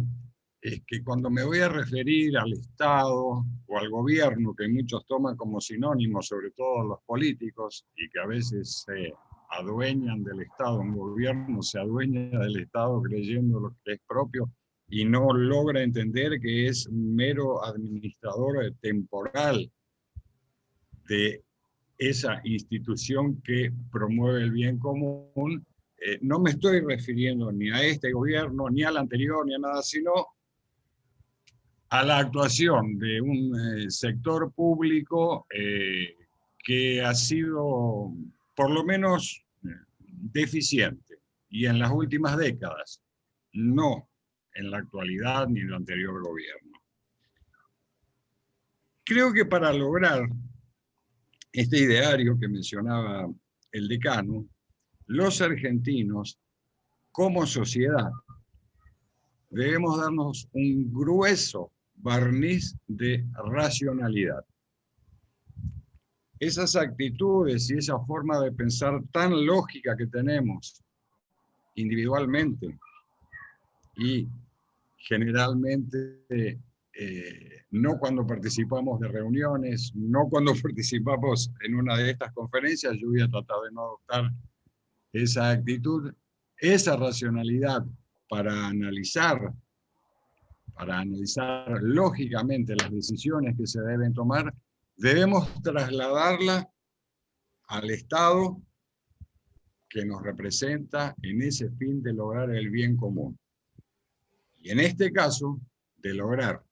es que cuando me voy a referir al Estado o al gobierno, que muchos toman como sinónimo, sobre todo los políticos, y que a veces se adueñan del Estado, un gobierno se adueña del Estado creyendo lo que es propio, y no logra entender que es un mero administrador temporal de esa institución que promueve el bien común, no me estoy refiriendo ni a este gobierno, ni al anterior, ni a nada, sino a la actuación de un sector público que ha sido, por lo menos, deficiente, y en las últimas décadas, no en la actualidad ni en el anterior gobierno. Creo que para lograr este ideario que mencionaba el decano, los argentinos, como sociedad, debemos darnos un grueso barniz de racionalidad. Esas actitudes y esa forma de pensar tan lógica que tenemos individualmente y generalmente no cuando participamos de reuniones, no cuando participamos en una de estas conferencias, yo voy a tratar de no adoptar esa actitud, esa racionalidad para analizar lógicamente las decisiones que se deben tomar, debemos trasladarla al Estado que nos representa en ese fin de lograr el bien común. Y en este caso, de lograr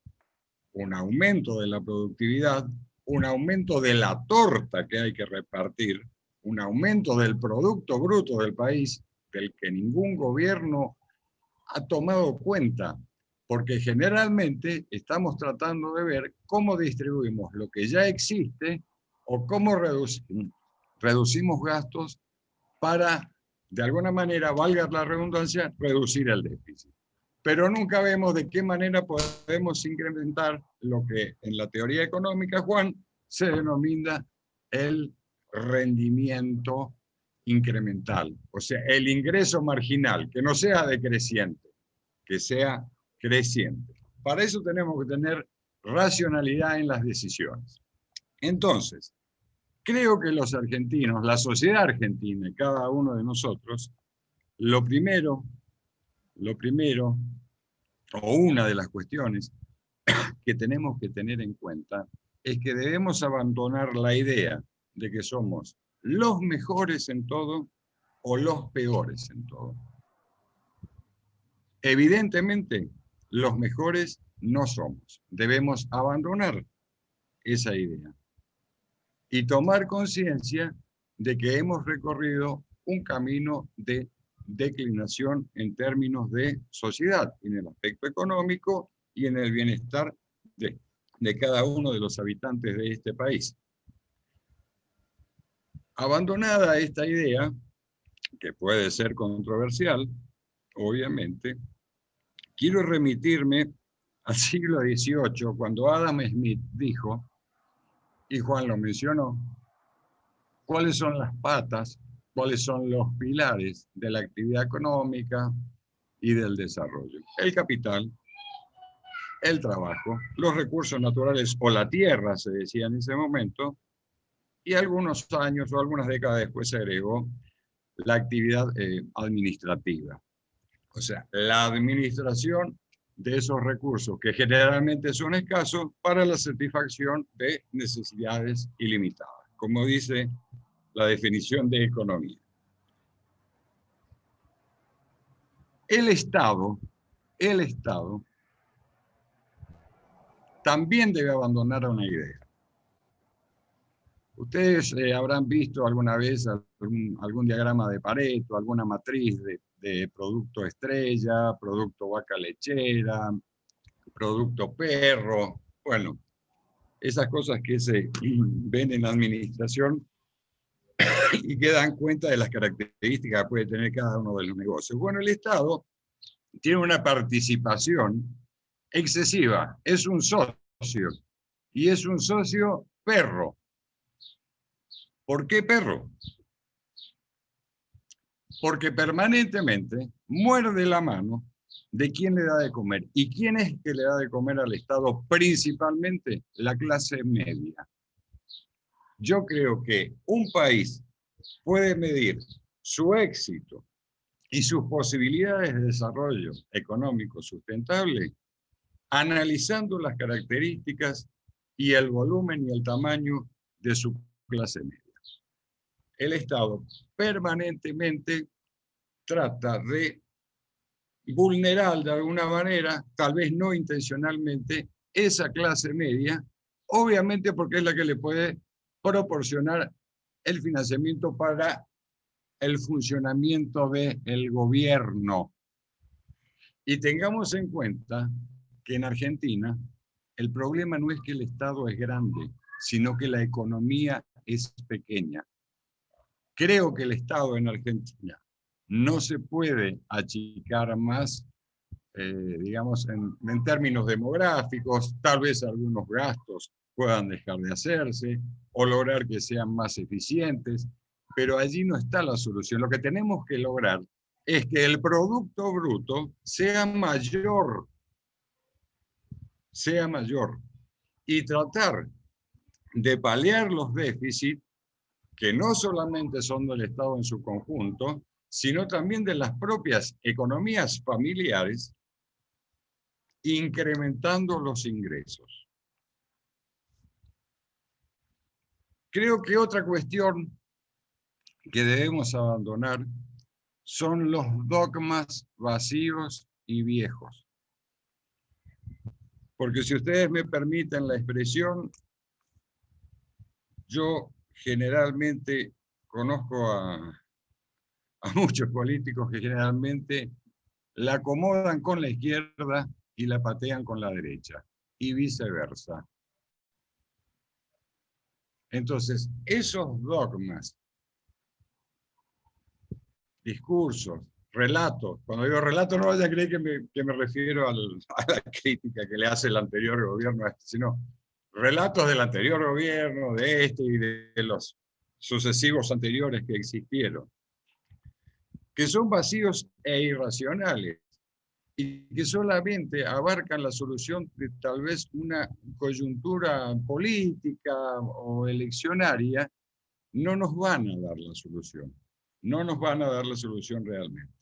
un aumento de la productividad, un aumento de la torta que hay que repartir, un aumento del Producto Bruto del país, del que ningún gobierno ha tomado cuenta, porque generalmente estamos tratando de ver cómo distribuimos lo que ya existe o cómo reducimos gastos para, de alguna manera, valga la redundancia, reducir el déficit. Pero nunca vemos de qué manera podemos incrementar lo que en la teoría económica, Juan, se denomina el rendimiento incremental, o sea, el ingreso marginal, que no sea decreciente, que sea creciente. Para eso tenemos que tener racionalidad en las decisiones. Entonces, creo que los argentinos, la sociedad argentina y cada uno de nosotros, lo primero, o una de las cuestiones que tenemos que tener en cuenta es que debemos abandonar la idea de que somos los mejores en todo o los peores en todo. Evidentemente, los mejores no somos. Debemos abandonar esa idea y tomar conciencia de que hemos recorrido un camino de declinación en términos de sociedad, en el aspecto económico y en el bienestar de cada uno de los habitantes de este país. Abandonada esta idea, que puede ser controversial, obviamente, quiero remitirme al siglo XVIII, cuando Adam Smith dijo, y Juan lo mencionó, cuáles son las patas, cuáles son los pilares de la actividad económica y del desarrollo. El capital, el trabajo, los recursos naturales o la tierra, se decía en ese momento, y algunos años o algunas décadas después se agregó la actividad administrativa. O sea, la administración de esos recursos que generalmente son escasos para la satisfacción de necesidades ilimitadas, como dice la definición de economía. El Estado también debe abandonar una idea. Ustedes habrán visto alguna vez algún diagrama de Pareto, alguna matriz de producto estrella, producto vaca lechera, producto perro, bueno, esas cosas que se ven en la administración y que dan cuenta de las características que puede tener cada uno de los negocios. Bueno, el Estado tiene una participación excesiva, es un socio, y es un socio perro. ¿Por qué perro? Porque permanentemente muerde la mano de quién le da de comer. ¿Y quién es que le da de comer al Estado? Principalmente la clase media. Yo creo que un país puede medir su éxito y sus posibilidades de desarrollo económico sustentable analizando las características y el volumen y el tamaño de su clase media. El Estado permanentemente trata de vulnerar de alguna manera, tal vez no intencionalmente, esa clase media, obviamente porque es la que le puede proporcionar el financiamiento para el funcionamiento del gobierno. Y tengamos en cuenta que en Argentina el problema no es que el Estado es grande, sino que la economía es pequeña. Creo que el Estado en Argentina no se puede achicar más, digamos, en términos demográficos, tal vez algunos gastos puedan dejar de hacerse o lograr que sean más eficientes, pero allí no está la solución. Lo que tenemos que lograr es que el Producto Bruto sea mayor y tratar de paliar los déficits que no solamente son del Estado en su conjunto, sino también de las propias economías familiares, incrementando los ingresos. Creo que otra cuestión que debemos abandonar son los dogmas vacíos y viejos. Porque si ustedes me permiten la expresión, yo generalmente conozco a muchos políticos que generalmente la acomodan con la izquierda y la patean con la derecha, y viceversa. Entonces, esos dogmas, discursos, relatos, cuando digo relato no vaya a creer que me refiero a la crítica que le hace el anterior gobierno a este, sino relatos del anterior gobierno, de este y de los sucesivos anteriores que existieron, que son vacíos e irracionales y que solamente abarcan la solución de tal vez una coyuntura política o eleccionaria, no nos van a dar la solución. No nos van a dar la solución realmente.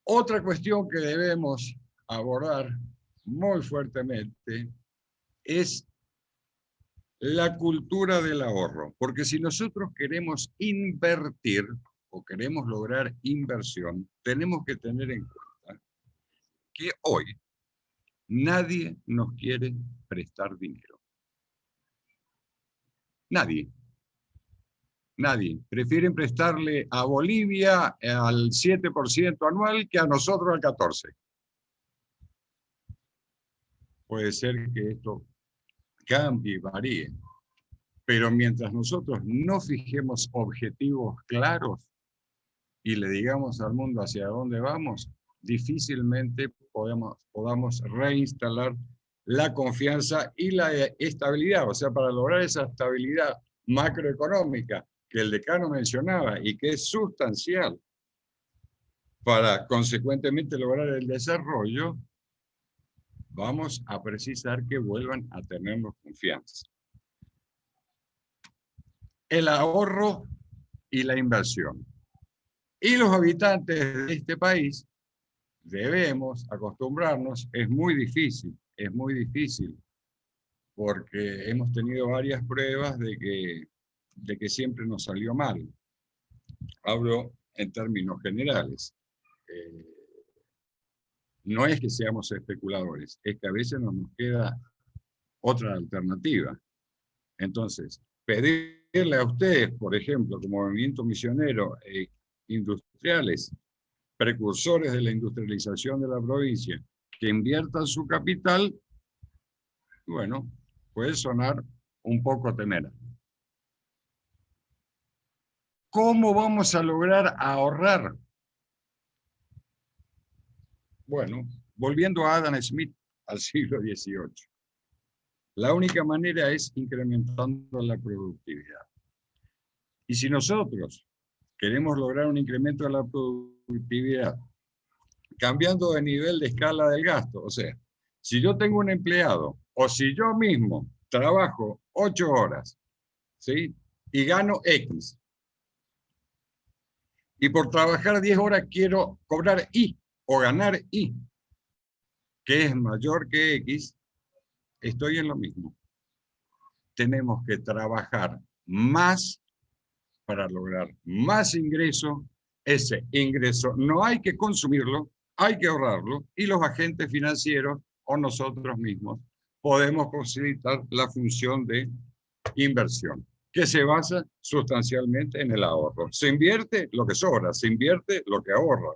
Otra cuestión que debemos abordar muy fuertemente es la cultura del ahorro, porque si nosotros queremos invertir o queremos lograr inversión, tenemos que tener en cuenta que hoy nadie nos quiere prestar dinero. Nadie. Nadie. Prefieren prestarle a Bolivia al 7% anual que a nosotros al 14%. Puede ser que esto cambie y varíe, pero mientras nosotros no fijemos objetivos claros y le digamos al mundo hacia dónde vamos, difícilmente podamos reinstalar la confianza y la estabilidad. O sea, para lograr esa estabilidad macroeconómica que el decano mencionaba y que es sustancial para consecuentemente lograr el desarrollo, vamos a precisar que vuelvan a tenernos confianza. El ahorro y la inversión. Y los habitantes de este país debemos acostumbrarnos, es muy difícil, porque hemos tenido varias pruebas de que siempre nos salió mal. Hablo en términos generales. No es que seamos especuladores, es que a veces no nos queda otra alternativa. Entonces, pedirle a ustedes, por ejemplo, como movimiento misionero, industriales, precursores de la industrialización de la provincia, que inviertan su capital, bueno, puede sonar un poco temerario. ¿Cómo vamos a lograr ahorrar? Bueno, volviendo a Adam Smith al siglo XVIII. La única manera es incrementando la productividad. Y si nosotros queremos lograr un incremento de la productividad, cambiando de nivel de escala del gasto, o sea, si yo tengo un empleado o si yo mismo trabajo 8 horas, ¿sí? Y gano X, y por trabajar 10 horas quiero cobrar Y o ganar Y, que es mayor que X, estoy en lo mismo. Tenemos que trabajar más para lograr más ingreso ese ingreso no hay que consumirlo, hay que ahorrarlo, y los agentes financieros o nosotros mismos podemos posibilitar la función de inversión, que se basa sustancialmente en el ahorro. Se invierte lo que sobra, se invierte lo que ahorra.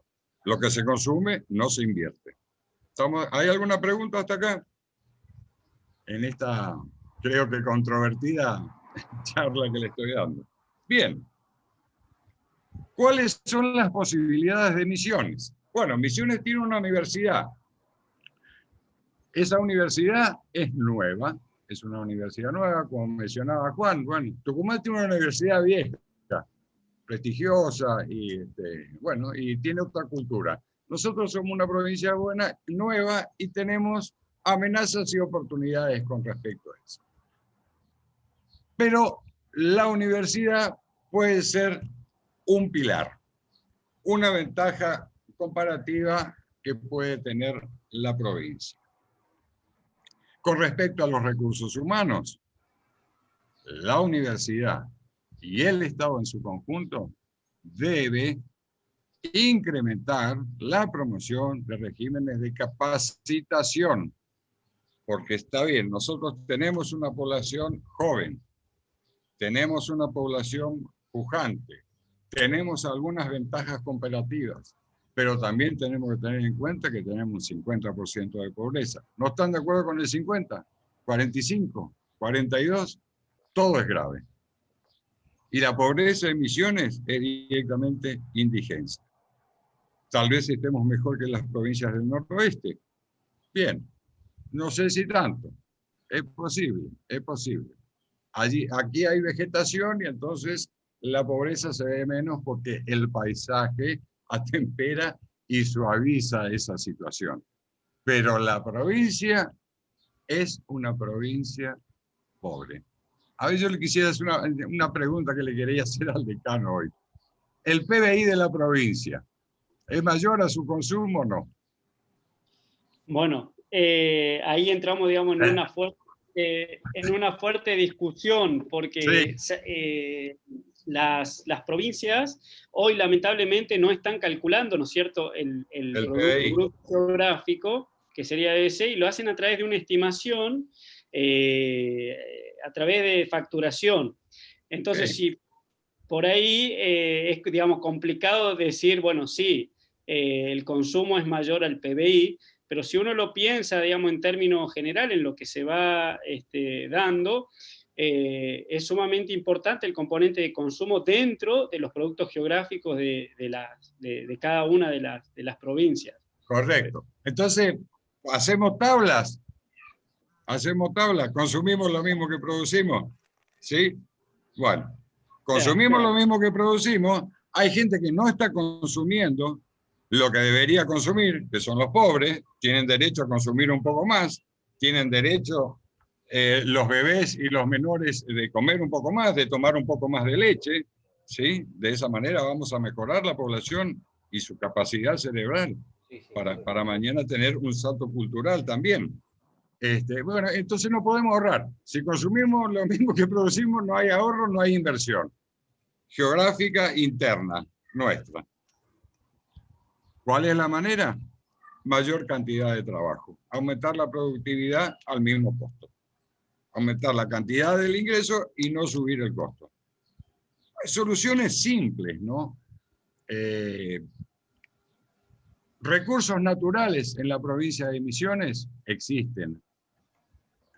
Lo que se consume no se invierte. ¿Hay alguna pregunta hasta acá? En esta, creo que controvertida charla que le estoy dando. Bien. ¿Cuáles son las posibilidades de Misiones? Bueno, Misiones tiene una universidad. Esa universidad es nueva, es una universidad nueva, como mencionaba Juan. Bueno, Tucumán tiene una universidad vieja, prestigiosa, y, bueno, y tiene otra cultura. Nosotros somos una provincia buena, nueva, y tenemos amenazas y oportunidades con respecto a eso. Pero la universidad puede ser un pilar, una ventaja comparativa que puede tener la provincia. Con respecto a los recursos humanos, la universidad y el Estado en su conjunto debe incrementar la promoción de regímenes de capacitación, porque está bien, nosotros tenemos una población joven, tenemos una población pujante, tenemos algunas ventajas comparativas, pero también tenemos que tener en cuenta que tenemos un 50% de pobreza. ¿No están de acuerdo con el 50? 45, 42, todo es grave. Y la pobreza en Misiones es directamente indigencia. Tal vez estemos mejor que las provincias del noroeste. Bien, no sé si tanto. Es posible, es posible. Aquí hay vegetación y entonces la pobreza se ve menos porque el paisaje atempera y suaviza esa situación. Pero la provincia es una provincia pobre. A ver, yo le quisiera hacer una pregunta que le quería hacer al decano hoy. ¿El PBI de la provincia es mayor a su consumo o no? Bueno, ahí entramos, digamos, en una fuerte discusión, porque sí. Las provincias hoy lamentablemente no están calculando, ¿no es cierto?, el producto geográfico, que sería ese, y lo hacen a través de una estimación, a través de facturación. Entonces, si por ahí es, digamos, complicado decir, bueno, sí, el consumo es mayor al PBI, pero si uno lo piensa, digamos, en términos generales, en lo que se va dando, es sumamente importante el componente de consumo dentro de los productos geográficos de cada una de las provincias. Correcto. Entonces, hacemos tablas, consumimos lo mismo que producimos, ¿sí? Bueno, consumimos lo mismo que producimos, hay gente que no está consumiendo lo que debería consumir, que son los pobres, tienen derecho a consumir un poco más, tienen derecho los bebés y los menores de comer un poco más, de tomar un poco más de leche, ¿sí? De esa manera vamos a mejorar la población y su capacidad cerebral para mañana tener un salto cultural también. Bueno, entonces no podemos ahorrar. Si consumimos lo mismo que producimos, no hay ahorro, no hay inversión geográfica interna nuestra. ¿Cuál es la manera? Mayor cantidad de trabajo. Aumentar la productividad al mismo costo. Aumentar la cantidad del ingreso y no subir el costo. Hay soluciones simples, ¿no? Recursos naturales en la provincia de Misiones existen.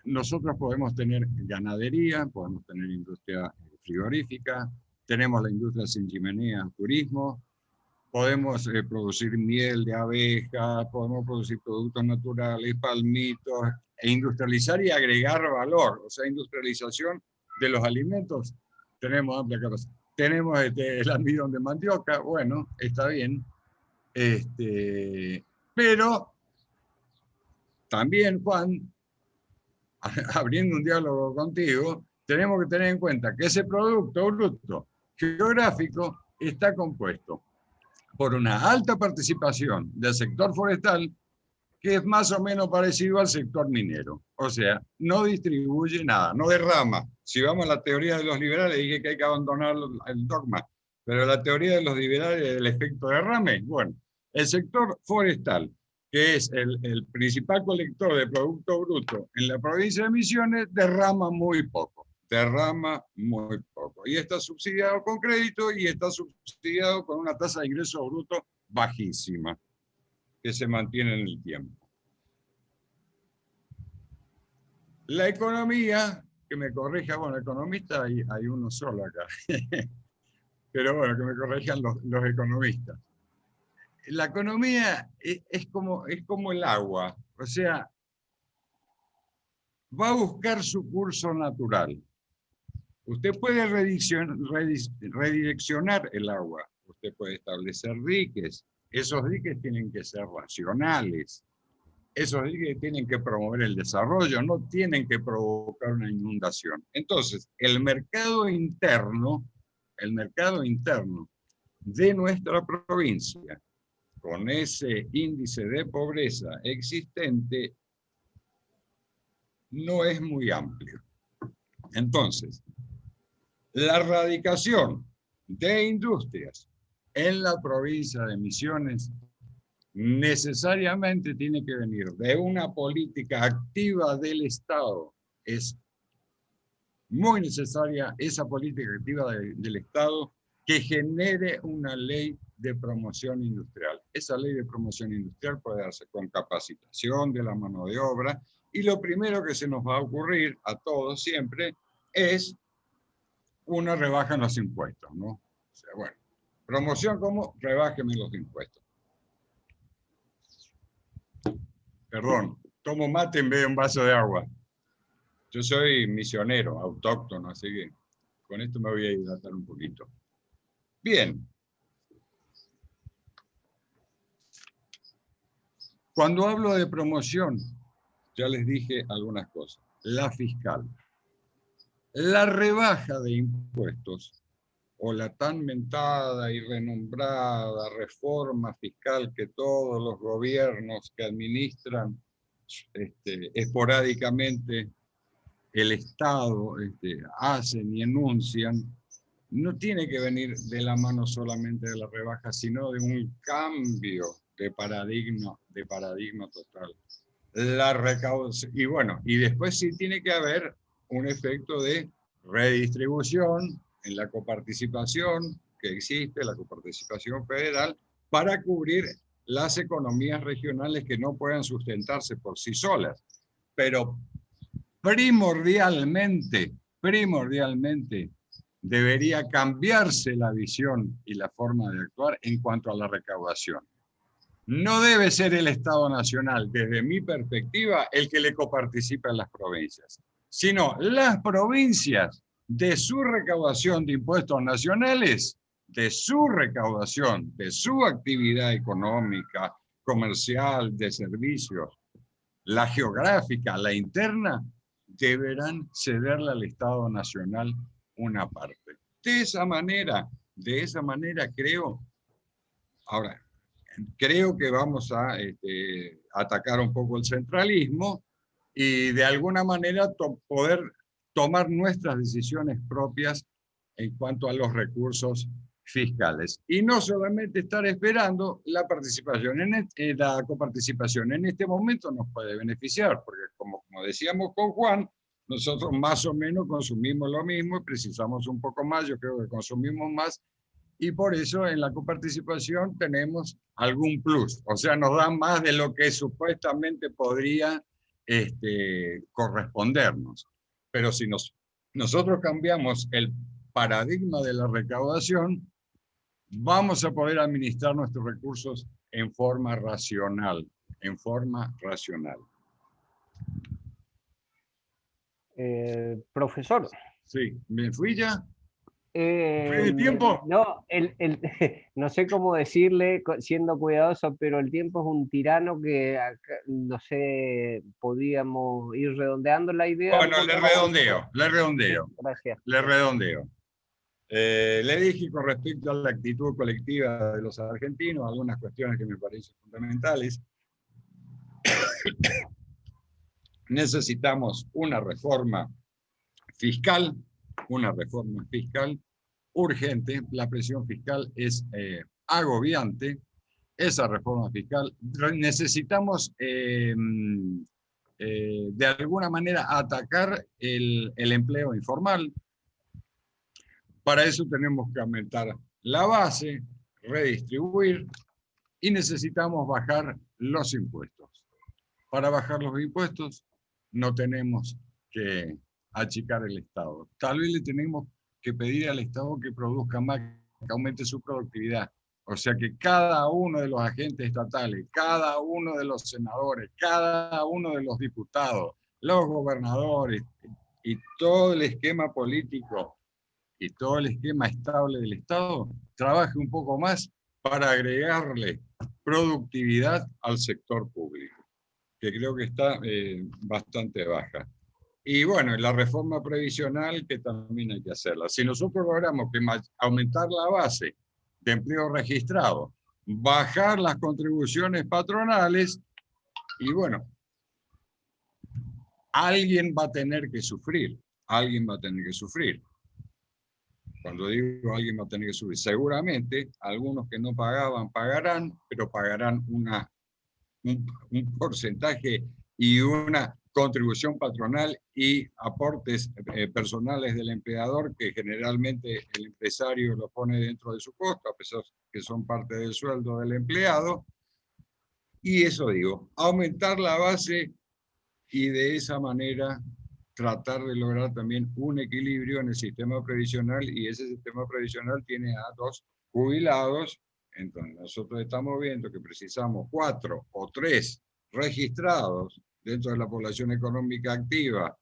Nosotros podemos tener ganadería, podemos tener industria frigorífica, tenemos la industria sin chimenea, turismo, podemos producir miel de abeja, podemos producir productos naturales, palmitos, e industrializar y agregar valor, o sea, industrialización de los alimentos. Tenemos amplia capacidad. Tenemos el almidón de mandioca, bueno, está bien. Pero también, Juan, abriendo un diálogo contigo, tenemos que tener en cuenta que ese producto bruto geográfico está compuesto por una alta participación del sector forestal, que es más o menos parecido al sector minero. O sea, no distribuye nada, no derrama. Si vamos a la teoría de los liberales, dije que hay que abandonar el dogma, Pero la teoría de los liberales del efecto derrame, bueno, el sector forestal, que es el principal colector de Producto Bruto en la provincia de Misiones, derrama muy poco. Y está subsidiado con crédito y está subsidiado con una tasa de ingreso bruto bajísima, que se mantiene en el tiempo. La economía, que me corrija, bueno, economista hay uno solo acá, pero bueno, que me corrijan los economistas. La economía es como el agua, o sea, va a buscar su curso natural. Usted puede redireccionar el agua, usted puede establecer diques, esos diques tienen que ser racionales, esos diques tienen que promover el desarrollo, no tienen que provocar una inundación. Entonces, el mercado interno de nuestra provincia, con ese índice de pobreza existente, no es muy amplio. Entonces, la radicación de industrias en la provincia de Misiones necesariamente tiene que venir de una política activa del Estado. Es muy necesaria esa política activa del Estado que genere una ley de promoción industrial. Esa ley de promoción industrial puede darse con capacitación de la mano de obra, y lo primero que se nos va a ocurrir a todos siempre es una rebaja en los impuestos, ¿no? O sea, bueno, promoción como rebájeme los impuestos. Perdón, tomo mate en vez de un vaso de agua. Yo soy misionero, autóctono, así que con esto me voy a hidratar un poquito. Bien. Cuando hablo de promoción, ya les dije algunas cosas. La fiscal. La rebaja de impuestos, o la tan mentada y renombrada reforma fiscal que todos los gobiernos que administran esporádicamente el Estado hacen y enuncian, no tiene que venir de la mano solamente de la rebaja, sino de un cambio de paradigma total. La recaudación, y bueno, y después sí tiene que haber un efecto de redistribución en la coparticipación que existe, la coparticipación federal, para cubrir las economías regionales que no puedan sustentarse por sí solas. Pero primordialmente, debería cambiarse la visión y la forma de actuar en cuanto a la recaudación. No debe ser el Estado Nacional, desde mi perspectiva, el que le coparticipa en las provincias, sino las provincias de su recaudación de impuestos nacionales, de su recaudación, de su actividad económica, comercial, de servicios, la geográfica, la interna, deberán cederle al Estado Nacional una parte. De esa manera creo, ahora, creo que vamos a atacar un poco el centralismo y de alguna manera poder tomar nuestras decisiones propias en cuanto a los recursos fiscales. Y no solamente estar esperando la participación, la coparticipación. En este momento nos puede beneficiar, porque como decíamos con Juan, nosotros más o menos consumimos lo mismo y precisamos un poco más, yo creo que consumimos más, y por eso en la coparticipación tenemos algún plus, o sea, nos dan más de lo que supuestamente podría correspondernos. Pero si nosotros cambiamos el paradigma de la recaudación, vamos a poder administrar nuestros recursos en forma racional, Profesor. Sí, ¿me fui ya? ¿Fui de tiempo? No, no sé cómo decirle, siendo cuidadoso, pero el tiempo es un tirano que, no sé, podíamos ir redondeando la idea. Bueno, le redondeo. Gracias. Le redondeo. Le dije con respecto a la actitud colectiva de los argentinos algunas cuestiones que me parecen fundamentales. Necesitamos una reforma fiscal, urgente, la presión fiscal es agobiante, esa reforma fiscal. Necesitamos de alguna manera atacar el empleo informal. Para eso tenemos que aumentar la base, redistribuir y necesitamos bajar los impuestos. Para bajar los impuestos no tenemos que achicar el Estado. Tal vez le tenemos que pedir al Estado que produzca más, que aumente su productividad. O sea que cada uno de los agentes estatales, cada uno de los senadores, cada uno de los diputados, los gobernadores y todo el esquema político y todo el esquema estable del Estado trabaje un poco más para agregarle productividad al sector público, que creo que está bastante baja. Y bueno, la reforma previsional que también hay que hacerla. Si nosotros logramos que aumentar la base de empleo registrado, bajar las contribuciones patronales, y bueno, alguien va a tener que sufrir, alguien va a tener que sufrir. Cuando digo alguien va a tener que sufrir, seguramente algunos que no pagaban pagarán, pero pagarán un porcentaje y una contribución patronal y aportes personales del empleador, que generalmente el empresario lo pone dentro de su costo, a pesar que son parte del sueldo del empleado. Y eso digo, aumentar la base y de esa manera tratar de lograr también un equilibrio en el sistema previsional, y ese sistema previsional tiene a los jubilados. Entonces nosotros estamos viendo que precisamos 4 o 3 registrados dentro de la población económica activa,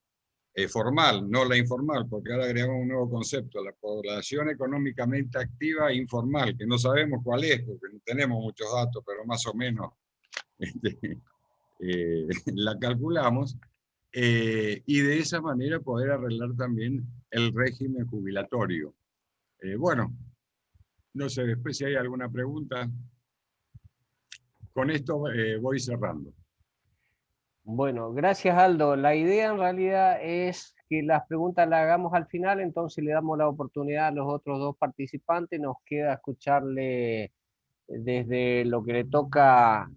formal, no la informal, porque ahora agregamos un nuevo concepto, la población económicamente activa e informal, que no sabemos cuál es, porque no tenemos muchos datos, pero más o menos la calculamos, y de esa manera poder arreglar también el régimen jubilatorio. Bueno, no sé, después si hay alguna pregunta. Con esto voy cerrando. Bueno, gracias Aldo. La idea en realidad es que las preguntas las hagamos al final, entonces le damos la oportunidad a los otros dos participantes. Nos queda escucharle desde lo que le toca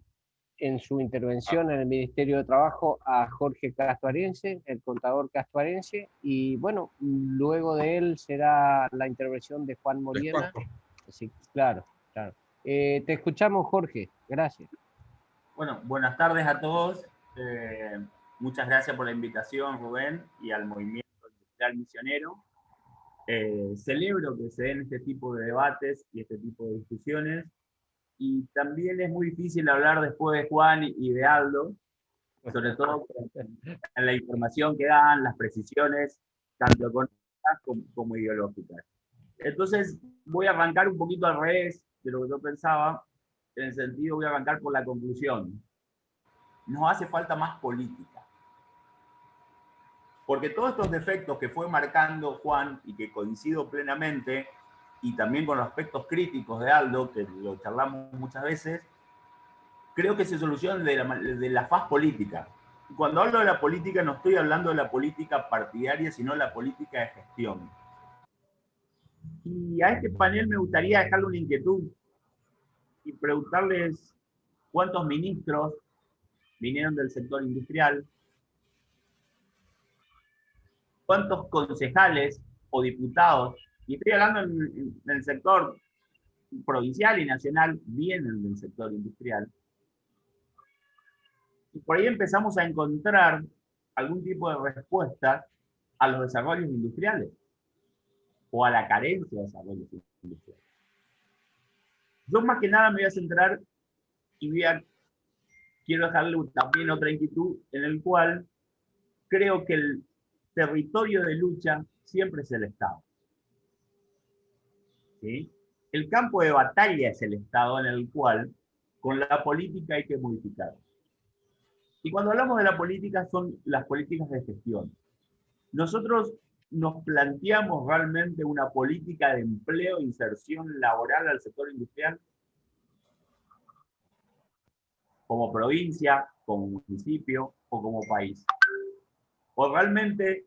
en su intervención en el Ministerio de Trabajo a Jorge Castuarense, el contador castuarense, y bueno, luego de él será la intervención de Juan Moriena. Sí, claro, claro. Te escuchamos, Jorge. Gracias. Bueno, buenas tardes a todos. Muchas gracias por la invitación, Rubén, y al Movimiento Industrial Misionero. Celebro que se den este tipo de debates y este tipo de discusiones. Y también es muy difícil hablar después de Juan y de Aldo, sobre todo en la información que dan, las precisiones, tanto económicas como ideológicas. Entonces, voy a arrancar un poquito al revés de lo que yo pensaba, en el sentido, voy a arrancar por la conclusión. Nos hace falta más política. Porque todos estos defectos que fue marcando Juan y que coincido plenamente, y también con los aspectos críticos de Aldo, que lo charlamos muchas veces, creo que se solucionan de la faz política. Y cuando hablo de la política, no estoy hablando de la política partidaria, sino de la política de gestión. Y a este panel me gustaría dejarle una inquietud y preguntarles cuántos ministros vinieron del sector industrial, cuántos concejales o diputados, y estoy hablando en el sector provincial y nacional, vienen del sector industrial. Y por ahí empezamos a encontrar algún tipo de respuesta a los desarrollos industriales o a la carencia de desarrollos industriales. Yo más que nada me voy a centrar y quiero dejarle también otra inquietud en el cual creo que el territorio de lucha siempre es el Estado. ¿Sí? El campo de batalla es el Estado, en el cual con la política hay que modificar. Y cuando hablamos de la política son las políticas de gestión. Nosotros nos planteamos realmente una política de empleo e inserción laboral al sector industrial como provincia, como municipio o como país. O realmente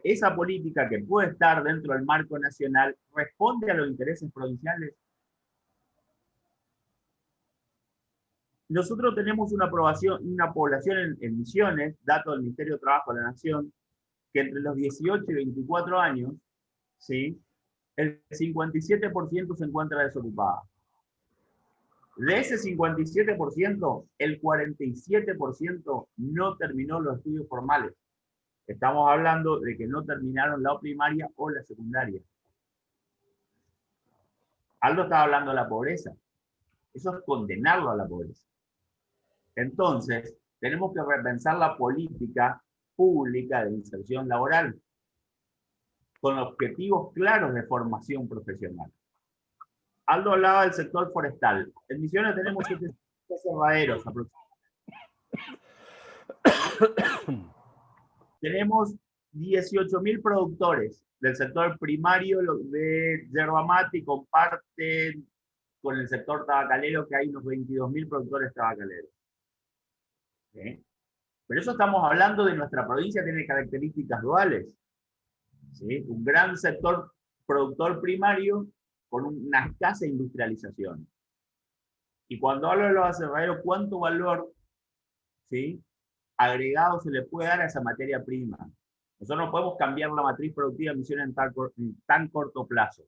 esa política que puede estar dentro del marco nacional responde a los intereses provinciales. Nosotros tenemos una población en Misiones, datos del Ministerio de Trabajo de la Nación, que entre los 18 y 24 años, ¿sí?, el 57% se encuentra desocupada. De ese 57%, el 47% no terminó los estudios formales. Estamos hablando de que no terminaron la primaria o la secundaria. Aldo estaba hablando de la pobreza. Eso es condenarlo a la pobreza. Entonces, tenemos que repensar la política pública de inserción laboral con objetivos claros de formación profesional. Aldo hablaba del sector forestal. En Misiones tenemos 7 aserraderos aproximadamente. Tenemos 18.000 productores del sector primario de yerba mate y comparten con el sector tabacalero, que hay unos 22.000 productores tabacaleros. ¿Sí? Pero eso estamos hablando de nuestra provincia, tiene características duales. ¿Sí? Un gran sector productor primario con una escasa industrialización. Y cuando hablo de los aserraderos, ¿cuánto valor, ¿sí?, agregado se le puede dar a esa materia prima? Nosotros no podemos cambiar la matriz productiva de Misiones en tan corto plazo.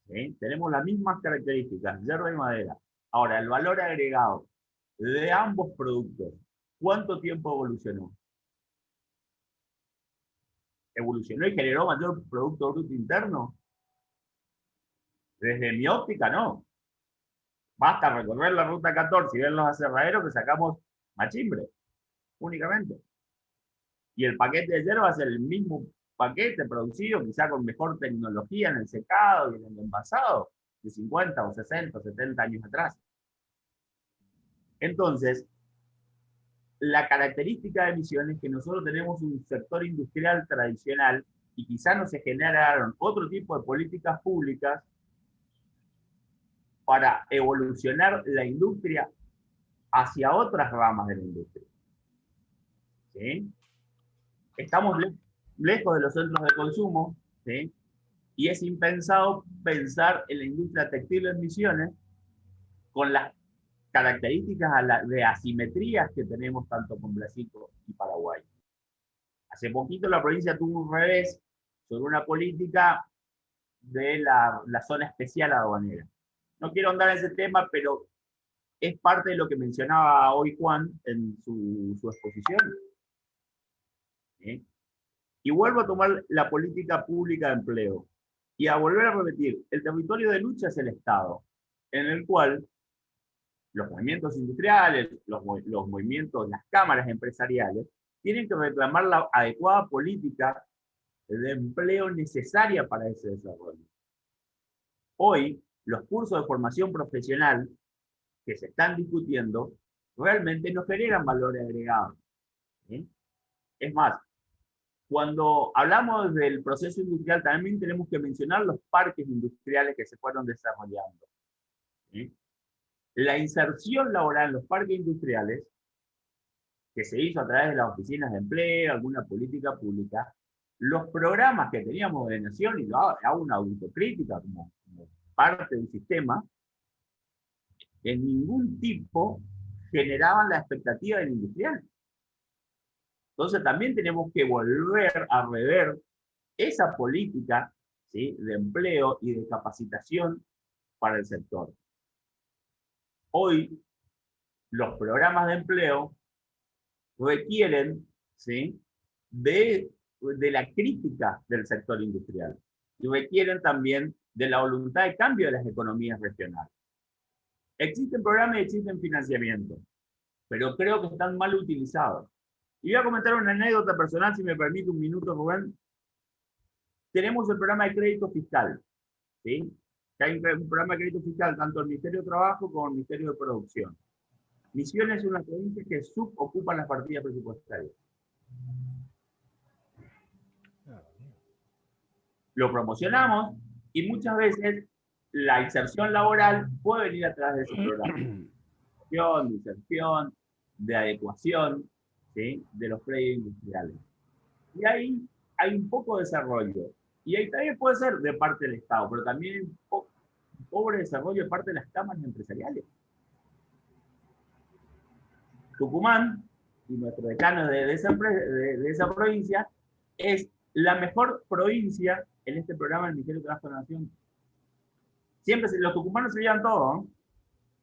¿Sí? Tenemos las mismas características, yerba y madera. Ahora, el valor agregado de ambos productos, ¿cuánto tiempo evolucionó? ¿Evolucionó y generó mayor Producto Bruto Interno? Desde mi óptica, no. Basta recorrer la ruta 14 y ver los aserraderos que sacamos machimbre, únicamente. Y el paquete de yerba es el mismo paquete producido, quizá con mejor tecnología en el secado y en el envasado, de 50 o 60 o 70 años atrás. Entonces, la característica de Misiones es que nosotros tenemos un sector industrial tradicional y quizá no se generaron otro tipo de políticas públicas para evolucionar la industria hacia otras ramas de la industria. ¿Sí? Estamos lejos de los centros de consumo, ¿sí?, y es impensado pensar en la industria textil en Misiones con las características de asimetrías que tenemos tanto con Brasil y Paraguay. Hace poquito la provincia tuvo un revés sobre una política de la zona especial aduanera. No quiero andar en ese tema, pero es parte de lo que mencionaba hoy Juan en su exposición. ¿Sí? Y vuelvo a tomar la política pública de empleo y a volver a repetir, el territorio de lucha es el Estado, en el cual los movimientos industriales, los movimientos, las cámaras empresariales, tienen que reclamar la adecuada política de empleo necesaria para ese desarrollo. Hoy, los cursos de formación profesional que se están discutiendo realmente no generan valor agregado. ¿Sí? Es más, cuando hablamos del proceso industrial, también tenemos que mencionar los parques industriales que se fueron desarrollando. ¿Sí? La inserción laboral en los parques industriales, que se hizo a través de las oficinas de empleo, alguna política pública, los programas que teníamos de Nación, y hago una autocrítica como parte del sistema, en ningún tipo generaban la expectativa del industrial. Entonces también tenemos que volver a rever esa política, ¿sí?, de empleo y de capacitación para el sector. Hoy, los programas de empleo requieren, ¿sí?, de la crítica del sector industrial y requieren también de la voluntad de cambio de las economías regionales. Existen programas y existen financiamientos, pero creo que están mal utilizados. Y voy a comentar una anécdota personal, si me permite un minuto, Rubén. Tenemos el programa de crédito fiscal, ¿sí? Que hay un programa de crédito fiscal tanto el Ministerio de Trabajo como el Ministerio de Producción. Misiones es una provincia que subocupa las partidas presupuestarias. Lo promocionamos y muchas veces la inserción laboral puede venir a través de esos programas. De inserción, de adecuación, ¿sí?, de los predios industriales. Y ahí hay un poco de desarrollo. Y ahí también puede ser de parte del Estado, pero también pobre desarrollo de parte de las cámaras empresariales. Tucumán, y nuestro decano de esa provincia, es la mejor provincia en este programa del Ministerio de Trabajo de la Nación. Siempre los tucumanos se llevan todo, ¿no?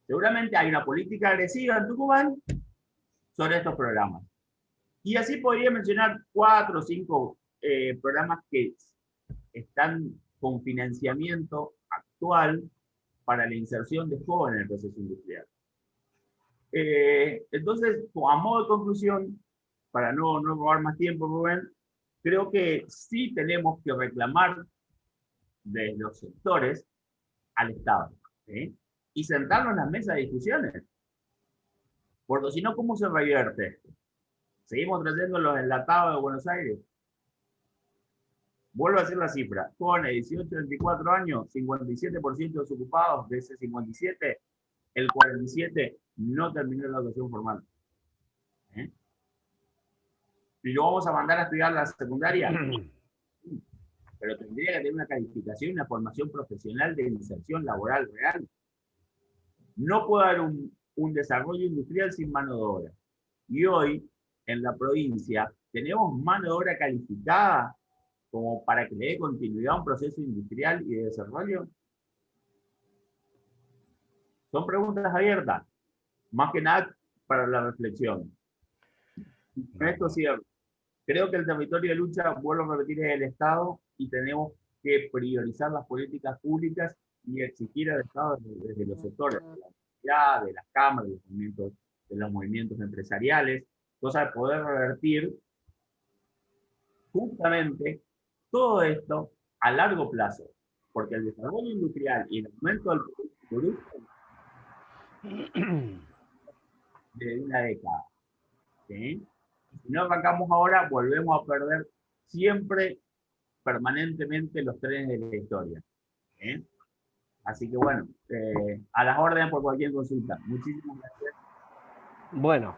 Seguramente hay una política agresiva en Tucumán sobre estos programas. Y así podría mencionar 4 o 5 programas que están con financiamiento actual para la inserción de jóvenes en el proceso industrial. Entonces, a modo de conclusión, para no robar más tiempo, Rubén, creo que sí tenemos que reclamar de los sectores al Estado, ¿sí? Y sentarnos en las mesas de discusiones. Porque si no, ¿cómo se revierte esto? Seguimos trayendo los enlatados de Buenos Aires. Vuelvo a decir la cifra. Jóvenes, 18 a 24 años, 57% desocupados. De ese 57, el 47 no terminó la educación formal. ¿Eh? ¿Y lo vamos a mandar a estudiar la secundaria? Pero tendría que tener una calificación y una formación profesional de inserción laboral real. No puede haber un desarrollo industrial sin mano de obra. Y hoy, en la provincia, tenemos mano de obra calificada como para que le dé continuidad a un proceso industrial y de desarrollo. Son preguntas abiertas, más que nada para la reflexión. Con esto cierro. Creo que el territorio de lucha, vuelvo a repetir, es el Estado y tenemos que priorizar las políticas públicas y exigir al Estado desde los sectores, de la universidad, de las cámaras, de los movimientos empresariales, cosa de poder revertir justamente todo esto a largo plazo, porque el desarrollo industrial y el aumento del producto de una década, ¿sí? Si no arrancamos ahora, volvemos a perder siempre, permanentemente, los trenes de la historia. ¿Eh? Así que bueno, a las órdenes por cualquier consulta. Muchísimas gracias. Bueno,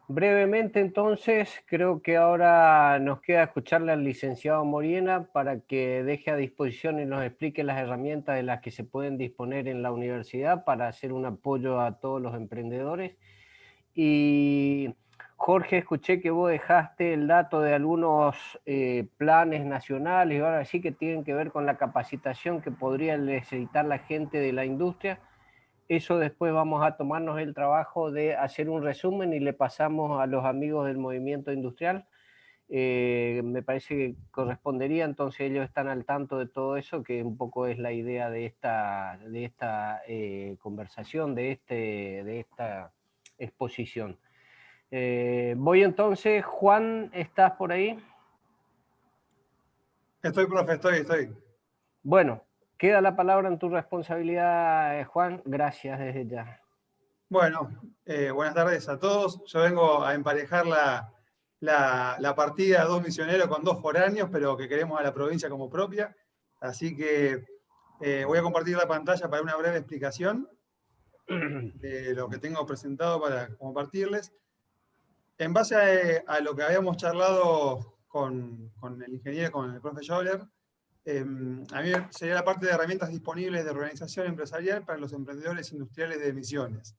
brevemente entonces, creo que ahora nos queda escucharle al licenciado Moriena para que deje a disposición y nos explique las herramientas de las que se pueden disponer en la universidad para hacer un apoyo a todos los emprendedores. Y Jorge, escuché que vos dejaste el dato de algunos planes nacionales y ahora sí que tienen que ver con la capacitación que podría necesitar la gente de la industria. Eso después vamos a tomarnos el trabajo de hacer un resumen y le pasamos a los amigos del movimiento industrial. Me parece que correspondería, entonces ellos están al tanto de todo eso, que un poco es la idea de esta conversación, de esta exposición. Voy entonces, Juan, ¿estás por ahí? Estoy, profe, estoy. Bueno, queda la palabra en tu responsabilidad, Juan. Gracias desde ya. Bueno, buenas tardes a todos. Yo vengo a emparejar la partida de 2 misioneros con 2 foráneos, pero que queremos a la provincia como propia. Así que voy a compartir la pantalla para una breve explicación de lo que tengo presentado para compartirles. En base a lo que habíamos charlado con el ingeniero, con el profe Scholler, a mí sería la parte de herramientas disponibles de organización empresarial para los emprendedores industriales de Misiones.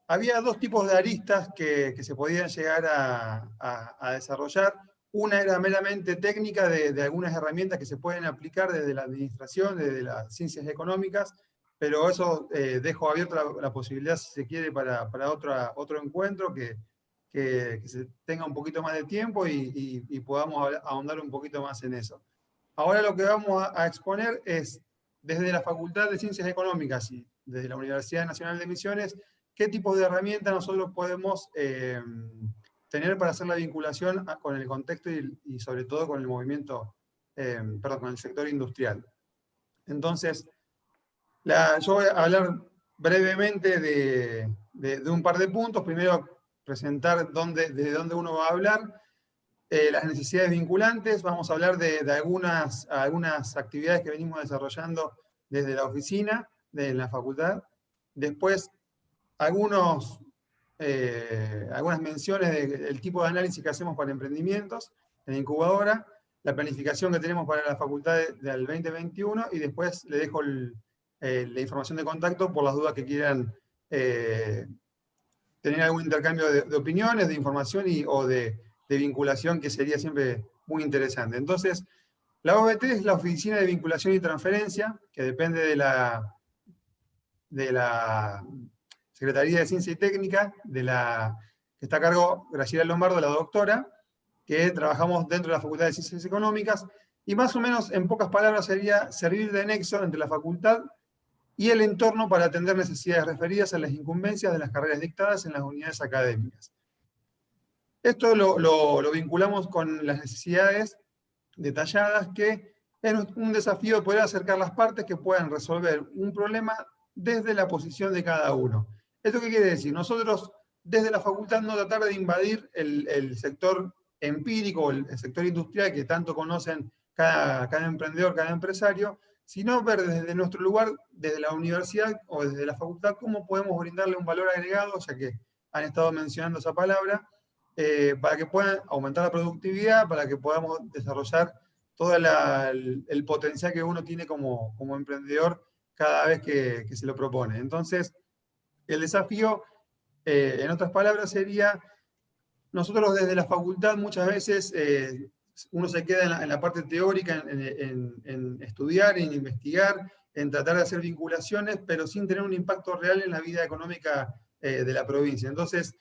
Había 2 tipos de aristas que se podían llegar a desarrollar. Una era meramente técnica de algunas herramientas que se pueden aplicar desde la administración, desde las ciencias económicas, pero eso dejo abierta la posibilidad, si se quiere, para otro encuentro que se tenga un poquito más de tiempo y podamos ahondar un poquito más en eso. Ahora lo que vamos a exponer es, desde la Facultad de Ciencias Económicas y desde la Universidad Nacional de Misiones, qué tipo de herramientas nosotros podemos tener para hacer la vinculación con el contexto y sobre todo con el movimiento, con el sector industrial. Entonces, yo voy a hablar brevemente de un par de puntos. Primero, presentar desde dónde uno va a hablar, las necesidades vinculantes. Vamos a hablar de algunas actividades que venimos desarrollando desde la oficina, de la facultad. Después, algunas menciones del tipo de análisis que hacemos para emprendimientos. en la incubadora, la planificación que tenemos para la facultad del 2021, y después le dejo la información de contacto por las dudas que quieran tener algún intercambio de opiniones, de información o de vinculación, que sería siempre muy interesante. Entonces, la OBT es la Oficina de Vinculación y Transferencia, que depende de la Secretaría de Ciencia y Técnica, que está a cargo Graciela Lombardo, la doctora, que trabajamos dentro de la Facultad de Ciencias Económicas, y más o menos, en pocas palabras, sería servir de nexo entre la facultad y el entorno para atender necesidades referidas a las incumbencias de las carreras dictadas en las unidades académicas. Esto lo vinculamos con las necesidades detalladas, que es un desafío poder acercar las partes que puedan resolver un problema desde la posición de cada uno. ¿Esto qué quiere decir? Nosotros, desde la facultad, no tratar de invadir el sector empírico, el sector industrial que tanto conocen cada emprendedor, cada empresario, sino ver desde nuestro lugar, desde la universidad o desde la facultad, cómo podemos brindarle un valor agregado, ya que han estado mencionando esa palabra, para que puedan aumentar la productividad, para que podamos desarrollar todo el potencial que uno tiene como emprendedor cada vez que se lo propone. Entonces, el desafío, en otras palabras, sería, nosotros desde la facultad muchas veces uno se queda en la parte teórica, en estudiar, en investigar, en tratar de hacer vinculaciones, pero sin tener un impacto real en la vida económica de la provincia. Entonces,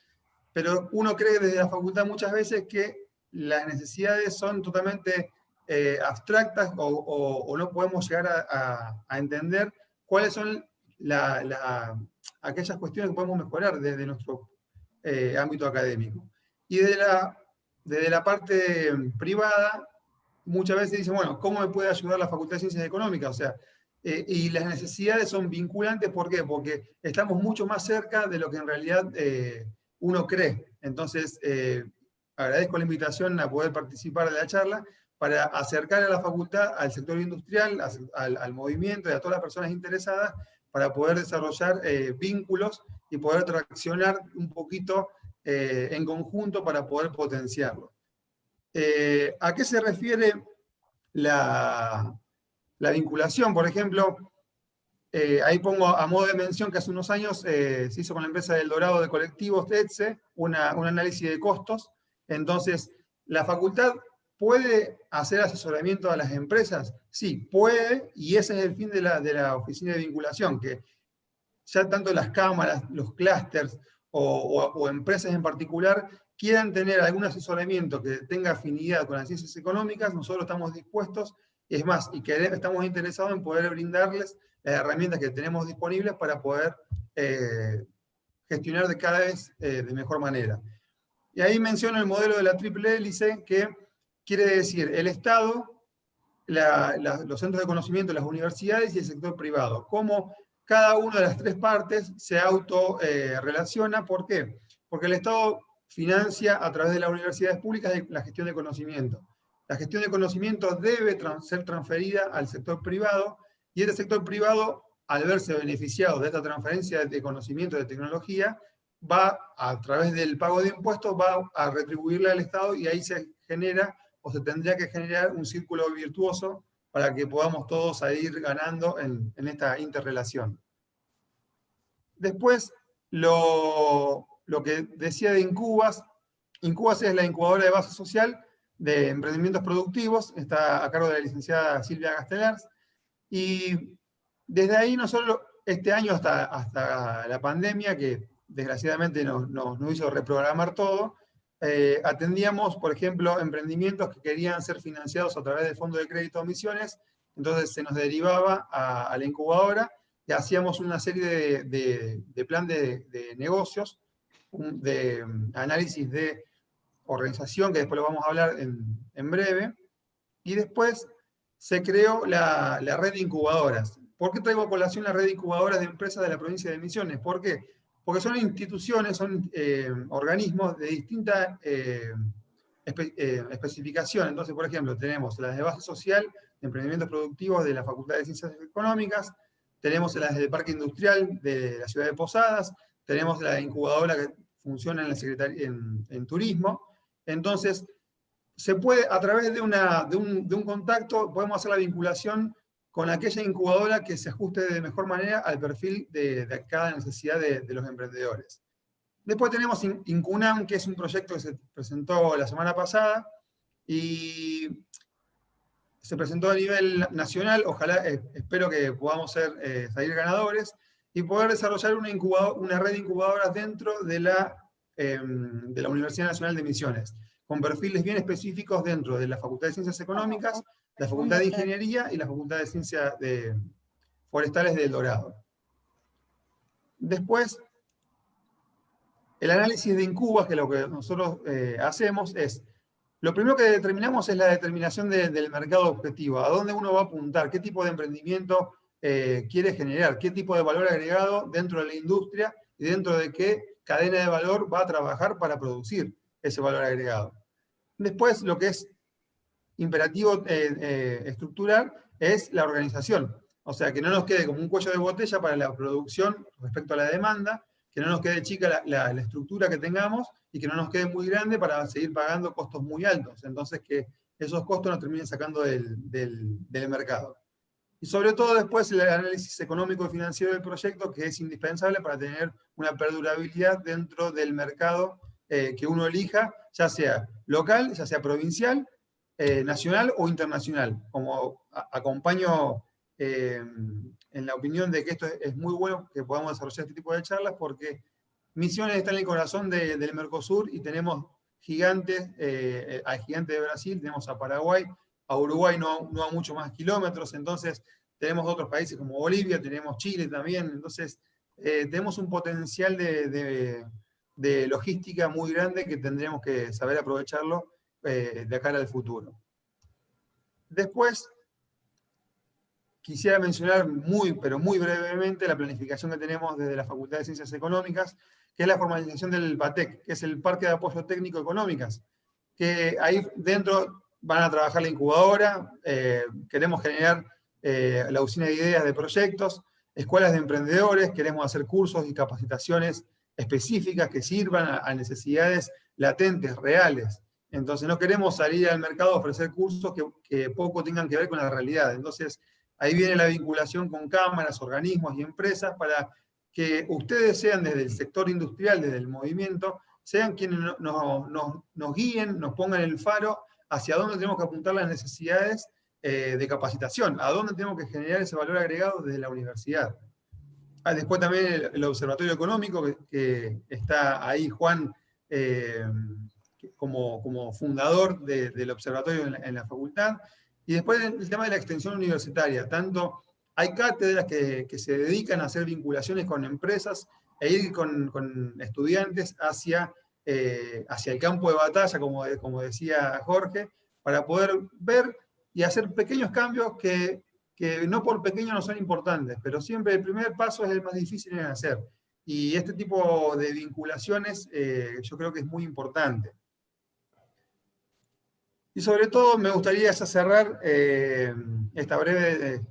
pero uno cree desde la facultad muchas veces que las necesidades son totalmente abstractas, o no podemos llegar a entender cuáles son aquellas cuestiones que podemos mejorar desde nuestro ámbito académico. Y desde la parte privada, muchas veces dicen, bueno, ¿cómo me puede ayudar la Facultad de Ciencias Económicas? O sea, y las necesidades son vinculantes, ¿por qué? Porque estamos mucho más cerca de lo que en realidad uno cree. Entonces, agradezco la invitación a poder participar de la charla para acercar a la facultad al sector industrial, al movimiento y a todas las personas interesadas, para poder desarrollar vínculos y poder traccionar un poquito en conjunto para poder potenciarlo. ¿A qué se refiere la vinculación? Por ejemplo, ahí pongo a modo de mención que hace unos años se hizo con la empresa del Dorado de Colectivos, ETSE, un análisis de costos. Entonces, ¿la facultad puede hacer asesoramiento a las empresas? Sí, puede, y ese es el fin de la oficina de vinculación, que ya tanto las cámaras, los clústeres o empresas en particular quieran tener algún asesoramiento que tenga afinidad con las ciencias económicas, nosotros estamos dispuestos, es más, y estamos interesados en poder brindarles las herramientas que tenemos disponibles para poder gestionar cada vez de mejor manera. Y ahí menciono el modelo de la triple hélice, que quiere decir el Estado, los centros de conocimiento, las universidades y el sector privado. Cómo cada una de las tres partes se autorrelaciona. ¿Por qué? Porque el Estado financia a través de las universidades públicas la gestión de conocimiento. La gestión de conocimiento debe ser transferida al sector privado, y este sector privado, al verse beneficiado de esta transferencia de conocimiento, de tecnología, va, a través del pago de impuestos, va a retribuirle al Estado, y ahí se genera, o se tendría que generar, un círculo virtuoso para que podamos todos ir ganando en esta interrelación. Después, lo que decía de Incubas. Incubas es la incubadora de base social de emprendimientos productivos, está a cargo de la licenciada Silvia Gastelars, y desde ahí nosotros, este año hasta la pandemia, que desgraciadamente nos hizo reprogramar todo, atendíamos, por ejemplo, emprendimientos que querían ser financiados a través del Fondo de Crédito de Misiones. Entonces se nos derivaba a la incubadora y hacíamos una serie de plan de negocios, de análisis de organización, que después lo vamos a hablar en breve, y después se creó la red de incubadoras. ¿Por qué traigo a colación la red de incubadoras de empresas de la provincia de Misiones? ¿Por qué? Porque son instituciones, son organismos de distinta especificación. Entonces, por ejemplo, tenemos las de base social, de emprendimientos productivos de la Facultad de Ciencias Económicas, tenemos las del Parque Industrial de la ciudad de Posadas, tenemos la incubadora que funciona en Turismo. Entonces, se puede, a través de un contacto, podemos hacer la vinculación con aquella incubadora que se ajuste de mejor manera al perfil de cada necesidad de los emprendedores. Después tenemos Incunam, que es un proyecto que se presentó la semana pasada y se presentó a nivel nacional. Ojalá, espero que podamos salir ganadores y poder desarrollar una red de incubadoras dentro de la Universidad Nacional de Misiones, con perfiles bien específicos dentro de la Facultad de Ciencias Económicas, la Facultad de Ingeniería y la Facultad de Ciencias Forestales de El Dorado. Después, el análisis de incubas, que lo que nosotros hacemos es, lo primero que determinamos es la determinación del mercado objetivo, a dónde uno va a apuntar, qué tipo de emprendimiento quiere generar, qué tipo de valor agregado dentro de la industria y dentro de qué cadena de valor va a trabajar para producir ese valor agregado. Después, lo que es imperativo estructural es la organización. O sea, que no nos quede como un cuello de botella para la producción respecto a la demanda, que no nos quede chica la estructura que tengamos y que no nos quede muy grande para seguir pagando costos muy altos. Entonces, que esos costos nos terminen sacando del mercado. Y sobre todo después el análisis económico y financiero del proyecto, que es indispensable para tener una perdurabilidad dentro del mercado que uno elija, ya sea local, ya sea provincial, nacional o internacional. Como acompaño en la opinión de que esto es muy bueno que podamos desarrollar este tipo de charlas, porque Misiones está en el corazón del Mercosur y tenemos gigantes, al gigante de Brasil, tenemos a Paraguay, a Uruguay no a mucho más kilómetros, entonces tenemos otros países como Bolivia, tenemos Chile también, entonces tenemos un potencial de logística muy grande que tendremos que saber aprovecharlo de cara al futuro. Después, quisiera mencionar pero muy brevemente la planificación que tenemos desde la Facultad de Ciencias Económicas, que es la formalización del PATEC, que es el Parque de Apoyo Técnico Económicas, que ahí dentro van a trabajar la incubadora, queremos generar la usina de ideas de proyectos, escuelas de emprendedores, queremos hacer cursos y capacitaciones específicas que sirvan a necesidades latentes, reales. Entonces no queremos salir al mercado a ofrecer cursos que poco tengan que ver con la realidad. Entonces ahí viene la vinculación con cámaras, organismos y empresas para que ustedes sean desde el sector industrial, desde el movimiento, sean quienes nos guíen, nos pongan el faro hacia dónde tenemos que apuntar las necesidades de capacitación, a dónde tenemos que generar ese valor agregado desde la universidad. Después también el Observatorio Económico, que está ahí Juan como fundador del observatorio en la facultad. Y después el tema de la extensión universitaria. Tanto hay cátedras que se dedican a hacer vinculaciones con empresas e ir con estudiantes hacia el campo de batalla, como decía Jorge, para poder ver y hacer pequeños cambios que no por pequeños no son importantes, pero siempre el primer paso es el más difícil en hacer. Y este tipo de vinculaciones yo creo que es muy importante. Y sobre todo me gustaría ya cerrar esta breve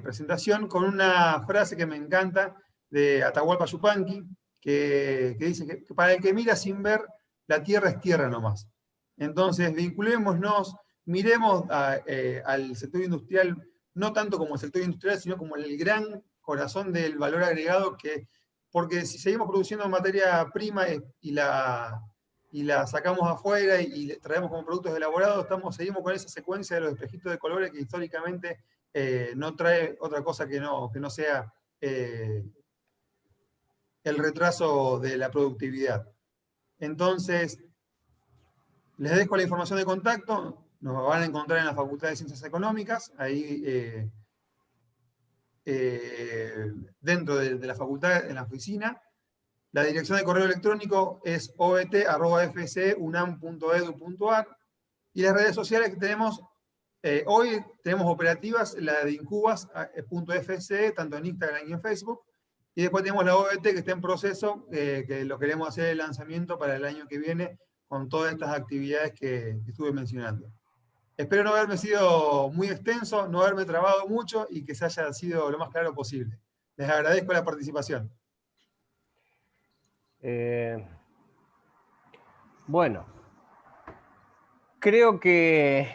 presentación con una frase que me encanta de Atahualpa Yupanqui, que dice que para el que mira sin ver, la tierra es tierra nomás. Entonces, vinculémonos, miremos al sector industrial, no tanto como el sector industrial, sino como el gran corazón del valor agregado, porque si seguimos produciendo materia prima y la sacamos afuera y traemos como productos elaborados, seguimos con esa secuencia de los espejitos de colores que históricamente no trae otra cosa que no sea el retraso de la productividad. Entonces, les dejo la información de contacto, nos van a encontrar en la Facultad de Ciencias Económicas, ahí dentro de la facultad, en la oficina. La dirección de correo electrónico es obt@fcunam.edu.ar y las redes sociales que tenemos, hoy tenemos operativas, la de incubas.fce, tanto en Instagram y en Facebook, y después tenemos la OBT que está en proceso, que lo queremos hacer el lanzamiento para el año que viene con todas estas actividades que estuve mencionando. Espero no haberme sido muy extenso, no haberme trabado mucho y que se haya sido lo más claro posible. Les agradezco la participación. Bueno, Creo que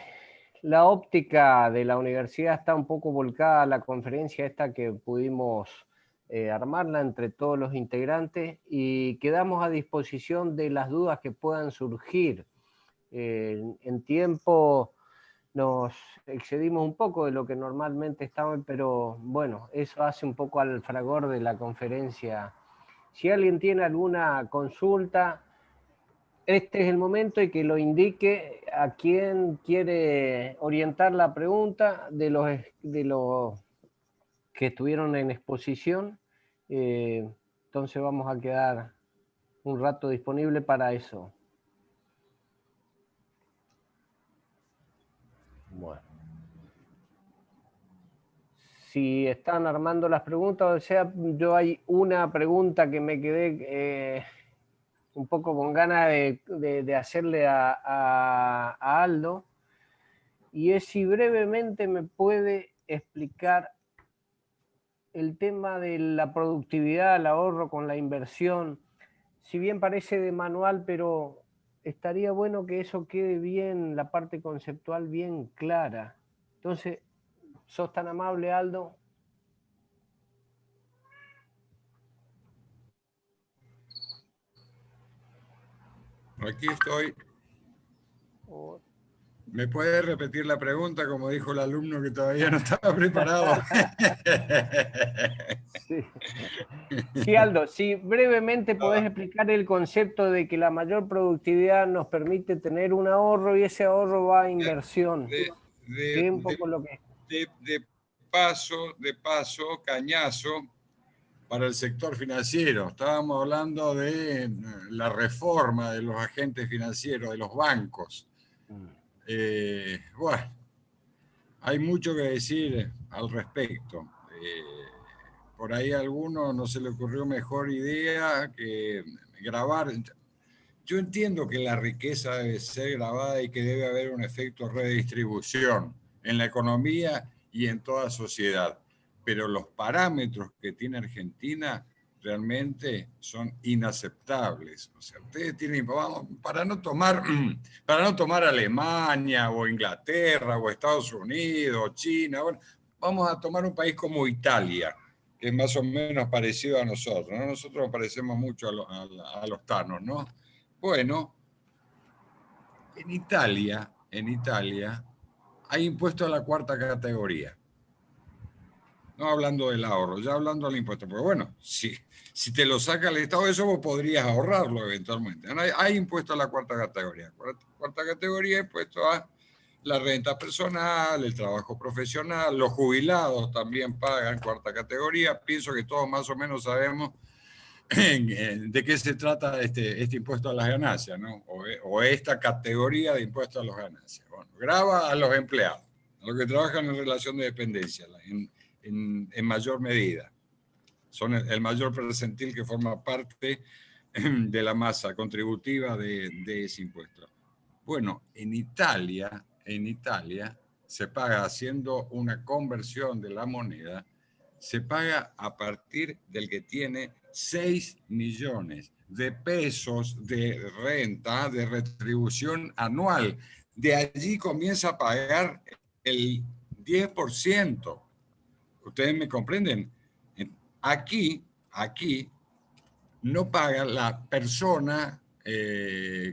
la óptica de la universidad está un poco volcada a la conferencia esta que pudimos armarla entre todos los integrantes y quedamos a disposición de las dudas que puedan surgir. En tiempo nos excedimos un poco de lo que normalmente estamos, pero bueno, eso hace un poco al fragor de la conferencia. Si alguien tiene alguna consulta, este es el momento y que lo indique a quien quiere orientar la pregunta de los que estuvieron en exposición. Entonces vamos a quedar un rato disponible para eso. Bueno. Si están armando las preguntas, o sea, yo hay una pregunta que me quedé un poco con ganas de hacerle a Aldo, y es si brevemente me puede explicar el tema de la productividad, el ahorro con la inversión. Si bien parece de manual, pero estaría bueno que eso quede bien, la parte conceptual bien clara. Entonces, ¿sos tan amable, Aldo? Aquí estoy. ¿Me puede repetir la pregunta, como dijo el alumno que todavía no estaba preparado? Sí. Sí, Aldo, si brevemente podés explicar el concepto de que la mayor productividad nos permite tener un ahorro y ese ahorro va a inversión. ¿Qué es un poco lo que... De paso, cañazo para el sector financiero. Estábamos hablando de la reforma de los agentes financieros, de los bancos. Bueno, hay mucho que decir al respecto. Por ahí a alguno no se le ocurrió mejor idea que grabar. Yo entiendo que la riqueza debe ser grabada y que debe haber un efecto redistribución en la economía y en toda sociedad, pero los parámetros que tiene Argentina realmente son inaceptables. O sea, ustedes tienen, vamos, para no tomar Alemania o Inglaterra o Estados Unidos o China, bueno, vamos a tomar un país como Italia, que es más o menos parecido a nosotros, ¿no? Nosotros nos parecemos mucho a los tanos, ¿no? Bueno, en Italia hay impuesto a la cuarta categoría. No hablando del ahorro, ya hablando del impuesto. Pero bueno, si te lo saca el Estado, eso vos podrías ahorrarlo eventualmente. Hay impuesto a la cuarta categoría. Cuarta categoría, impuesto a la renta personal, el trabajo profesional, los jubilados también pagan cuarta categoría. Pienso que todos más o menos sabemos de qué se trata este impuesto a las ganancias, ¿no? O esta categoría de impuesto a las ganancias. Bueno, grava a los empleados, a los que trabajan en relación de dependencia, en mayor medida. Son el mayor percentil que forma parte de la masa contributiva de ese impuesto. Bueno, en Italia se paga, haciendo una conversión de la moneda, se paga a partir del que tiene 6 millones de pesos de renta, de retribución anual. De allí comienza a pagar el 10%. ¿Ustedes me comprenden? Aquí no paga la persona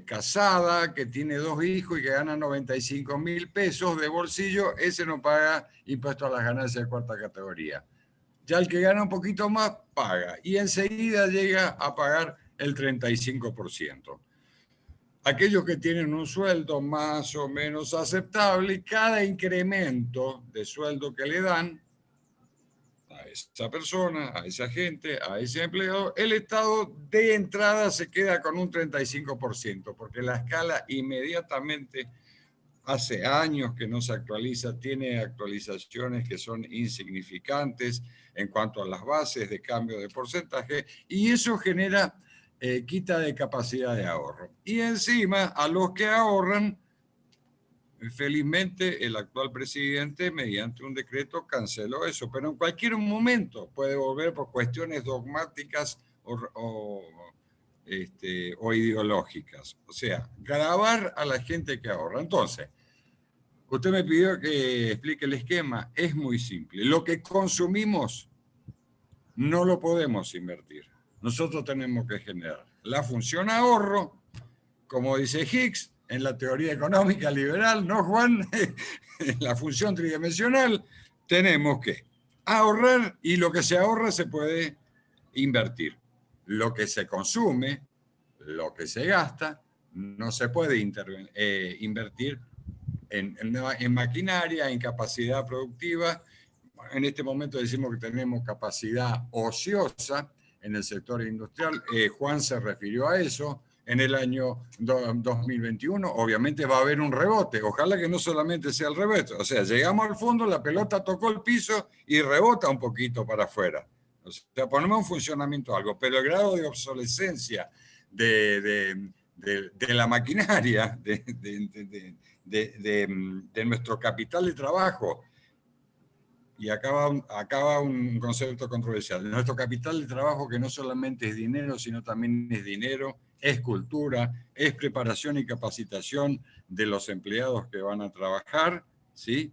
casada que tiene 2 hijos y que gana 95.000 pesos de bolsillo, ese no paga impuesto a las ganancias de cuarta categoría. Ya el que gana un poquito más paga y enseguida llega a pagar el 35%. Aquellos que tienen un sueldo más o menos aceptable, cada incremento de sueldo que le dan a esa persona, a esa gente, a ese empleado, el Estado de entrada se queda con un 35%, porque la escala inmediatamente, hace años que no se actualiza, tiene actualizaciones que son insignificantes en cuanto a las bases de cambio de porcentaje, y eso genera quita de capacidad de ahorro. Y encima, a los que ahorran, felizmente el actual presidente, mediante un decreto, canceló eso, pero en cualquier momento puede volver por cuestiones dogmáticas o o ideológicas. O sea, gravar a la gente que ahorra. Entonces, usted me pidió que explique el esquema. Es muy simple. Lo que consumimos no lo podemos invertir. Nosotros tenemos que generar la función ahorro, como dice Hicks, en la teoría económica liberal, ¿no, Juan? En la función tridimensional, tenemos que ahorrar y lo que se ahorra se puede invertir. Lo que se consume, lo que se gasta, no se puede invertir en maquinaria, en capacidad productiva. En este momento decimos que tenemos capacidad ociosa en el sector industrial. Juan se refirió a eso. En el año 2021, obviamente va a haber un rebote. Ojalá que no solamente sea el rebote. O sea, llegamos al fondo, la pelota tocó el piso y rebota un poquito para afuera. O sea, ponemos en funcionamiento algo. Pero el grado de obsolescencia de la maquinaria, de nuestro capital de trabajo, y acaba un concepto controversial. Nuestro capital de trabajo, que no solamente es dinero, sino también es dinero, es cultura, es preparación y capacitación de los empleados que van a trabajar, ¿sí?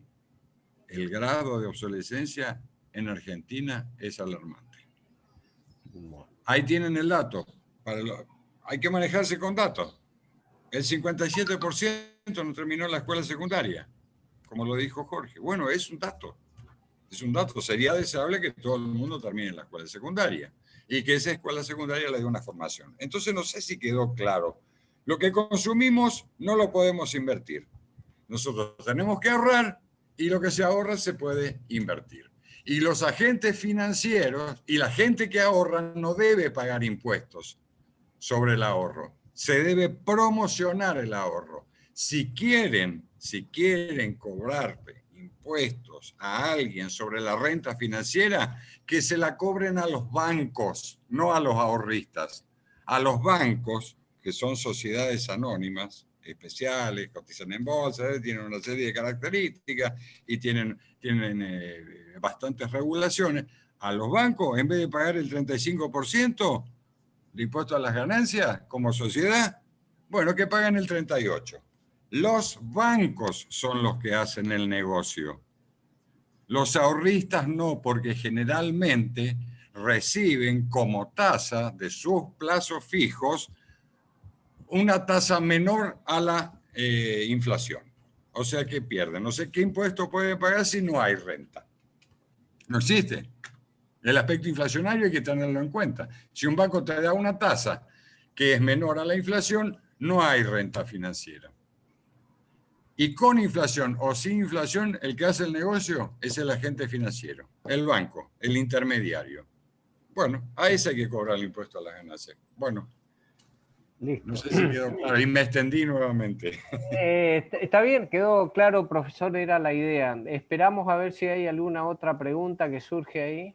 El grado de obsolescencia en Argentina es alarmante. Ahí tienen el dato. Hay que manejarse con datos. El 57% no terminó la escuela secundaria, como lo dijo Jorge. Bueno, es un dato. Es un dato. Sería deseable que todo el mundo termine la escuela secundaria y que esa escuela secundaria le dé una formación. Entonces, no sé si quedó claro. Lo que consumimos no lo podemos invertir. Nosotros tenemos que ahorrar y lo que se ahorra se puede invertir. Y los agentes financieros y la gente que ahorra no debe pagar impuestos sobre el ahorro. Se debe promocionar el ahorro. Si quieren cobrar impuestos a alguien sobre la renta financiera, que se la cobren a los bancos, no a los ahorristas. A los bancos, que son sociedades anónimas, especiales, cotizan en bolsa, tienen una serie de características y tienen bastantes regulaciones. A los bancos, en vez de pagar el 35% de impuesto a las ganancias como sociedad, bueno, que pagan el 38%. Los bancos son los que hacen el negocio. Los ahorristas no, porque generalmente reciben como tasa de sus plazos fijos una tasa menor a la inflación. O sea que pierden. No sé qué impuesto pueden pagar si no hay renta. No existe. El aspecto inflacionario hay que tenerlo en cuenta. Si un banco te da una tasa que es menor a la inflación, no hay renta financiera. Y con inflación o sin inflación, el que hace el negocio es el agente financiero, el banco, el intermediario. Bueno, a ese hay que cobrar el impuesto a las ganancias. Bueno, listo. No sé si quedó claro y me extendí nuevamente. Está bien, quedó claro, profesor, era la idea. Esperamos a ver si hay alguna otra pregunta que surge ahí.